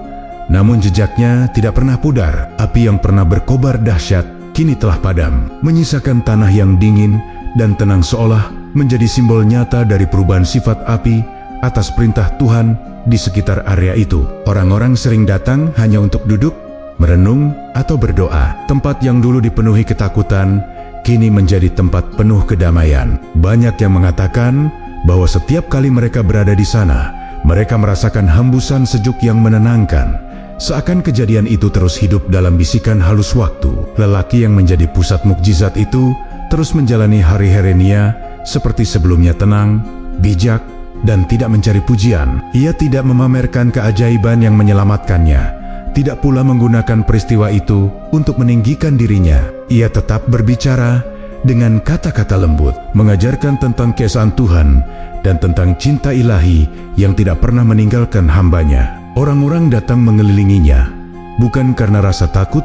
namun jejaknya tidak pernah pudar. Api yang pernah berkobar dahsyat kini telah padam, menyisakan tanah yang dingin dan tenang, seolah menjadi simbol nyata dari perubahan sifat api atas perintah Tuhan di sekitar area itu. Orang-orang sering datang hanya untuk duduk, merenung, atau berdoa. Tempat yang dulu dipenuhi ketakutan kini menjadi tempat penuh kedamaian. Banyak yang mengatakan bahwa setiap kali mereka berada di sana, mereka merasakan hembusan sejuk yang menenangkan. Seakan kejadian itu terus hidup dalam bisikan halus waktu. Lelaki yang menjadi pusat mukjizat itu terus menjalani hari-harinya seperti sebelumnya, tenang, bijak, dan tidak mencari pujian. Ia tidak memamerkan keajaiban yang menyelamatkannya, tidak pula menggunakan peristiwa itu untuk meninggikan dirinya. Ia tetap berbicara dengan kata-kata lembut, mengajarkan tentang keesaan Tuhan dan tentang cinta ilahi yang tidak pernah meninggalkan hambanya. Orang-orang datang mengelilinginya, bukan karena rasa takut,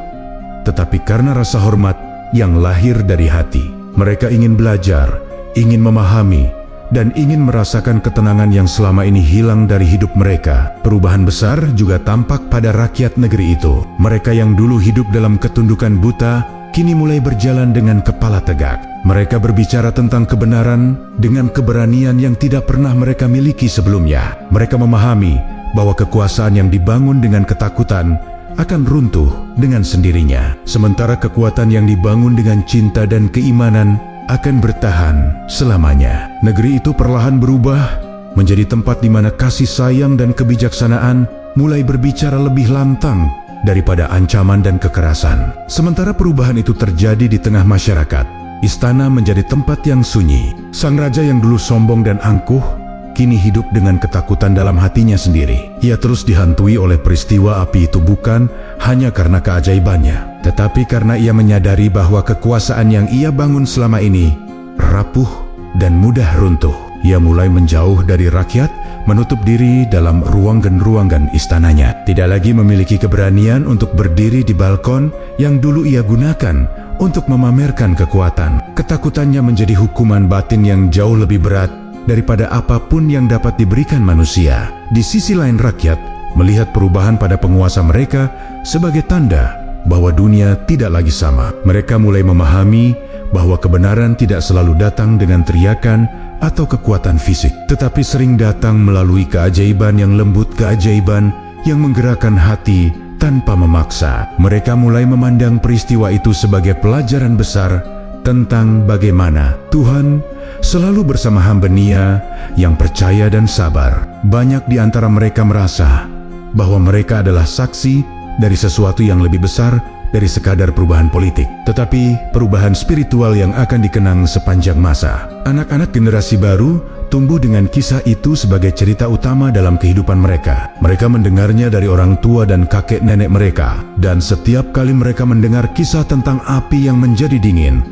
tetapi karena rasa hormat yang lahir dari hati. Mereka ingin belajar, ingin memahami, dan ingin merasakan ketenangan yang selama ini hilang dari hidup mereka. Perubahan besar juga tampak pada rakyat negeri itu. Mereka yang dulu hidup dalam ketundukan buta, kini mulai berjalan dengan kepala tegak. Mereka berbicara tentang kebenaran dengan keberanian yang tidak pernah mereka miliki sebelumnya. Mereka memahami bahwa kekuasaan yang dibangun dengan ketakutan akan runtuh dengan sendirinya, sementara kekuatan yang dibangun dengan cinta dan keimanan akan bertahan selamanya. Negeri itu perlahan berubah menjadi tempat di mana kasih sayang dan kebijaksanaan mulai berbicara lebih lantang daripada ancaman dan kekerasan. Sementara perubahan itu terjadi di tengah masyarakat, istana menjadi tempat yang sunyi. Sang raja yang dulu sombong dan angkuh kini hidup dengan ketakutan dalam hatinya sendiri. Ia terus dihantui oleh peristiwa api itu, bukan hanya karena keajaibannya, tetapi karena ia menyadari bahwa kekuasaan yang ia bangun selama ini rapuh dan mudah runtuh. Ia mulai menjauh dari rakyat, menutup diri dalam ruangan-ruangan istananya. Tidak lagi memiliki keberanian untuk berdiri di balkon yang dulu ia gunakan untuk memamerkan kekuatan. Ketakutannya menjadi hukuman batin yang jauh lebih berat daripada apapun yang dapat diberikan manusia. Di sisi lain, rakyat melihat perubahan pada penguasa mereka sebagai tanda bahwa dunia tidak lagi sama. Mereka mulai memahami bahwa kebenaran tidak selalu datang dengan teriakan atau kekuatan fisik, tetapi sering datang melalui keajaiban yang lembut, keajaiban yang menggerakkan hati tanpa memaksa. Mereka mulai memandang peristiwa itu sebagai pelajaran besar tentang bagaimana Tuhan selalu bersama hamba-Nya yang percaya dan sabar. Banyak di antara mereka merasa bahwa mereka adalah saksi dari sesuatu yang lebih besar dari sekadar perubahan politik, tetapi perubahan spiritual yang akan dikenang sepanjang masa. Anak-anak generasi baru tumbuh dengan kisah itu sebagai cerita utama dalam kehidupan mereka. Mereka mendengarnya dari orang tua dan kakek nenek mereka, dan setiap kali mereka mendengar kisah tentang api yang menjadi dingin,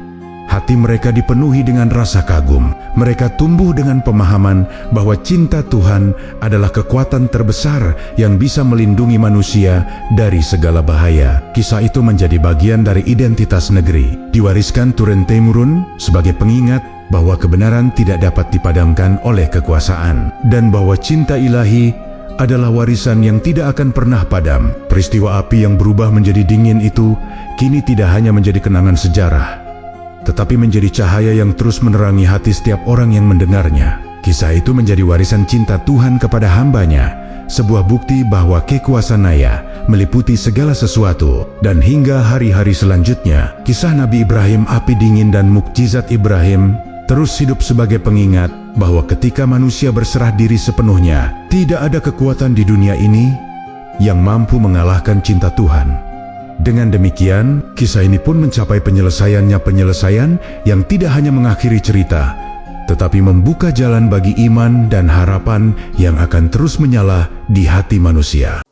hati mereka dipenuhi dengan rasa kagum. Mereka tumbuh dengan pemahaman bahwa cinta Tuhan adalah kekuatan terbesar yang bisa melindungi manusia dari segala bahaya. Kisah itu menjadi bagian dari identitas negeri, diwariskan turun-temurun sebagai pengingat bahwa kebenaran tidak dapat dipadamkan oleh kekuasaan, dan bahwa cinta ilahi adalah warisan yang tidak akan pernah padam. Peristiwa api yang berubah menjadi dingin itu kini tidak hanya menjadi kenangan sejarah, tetapi menjadi cahaya yang terus menerangi hati setiap orang yang mendengarnya. Kisah itu menjadi warisan cinta Tuhan kepada hamba-Nya, sebuah bukti bahwa kekuasaan-Nya meliputi segala sesuatu. Dan hingga hari-hari selanjutnya, kisah Nabi Ibrahim, api dingin dan mukjizat Ibrahim terus hidup sebagai pengingat bahwa ketika manusia berserah diri sepenuhnya, tidak ada kekuatan di dunia ini yang mampu mengalahkan cinta Tuhan. Dengan demikian, kisah ini pun mencapai penyelesaian yang tidak hanya mengakhiri cerita, tetapi membuka jalan bagi iman dan harapan yang akan terus menyala di hati manusia.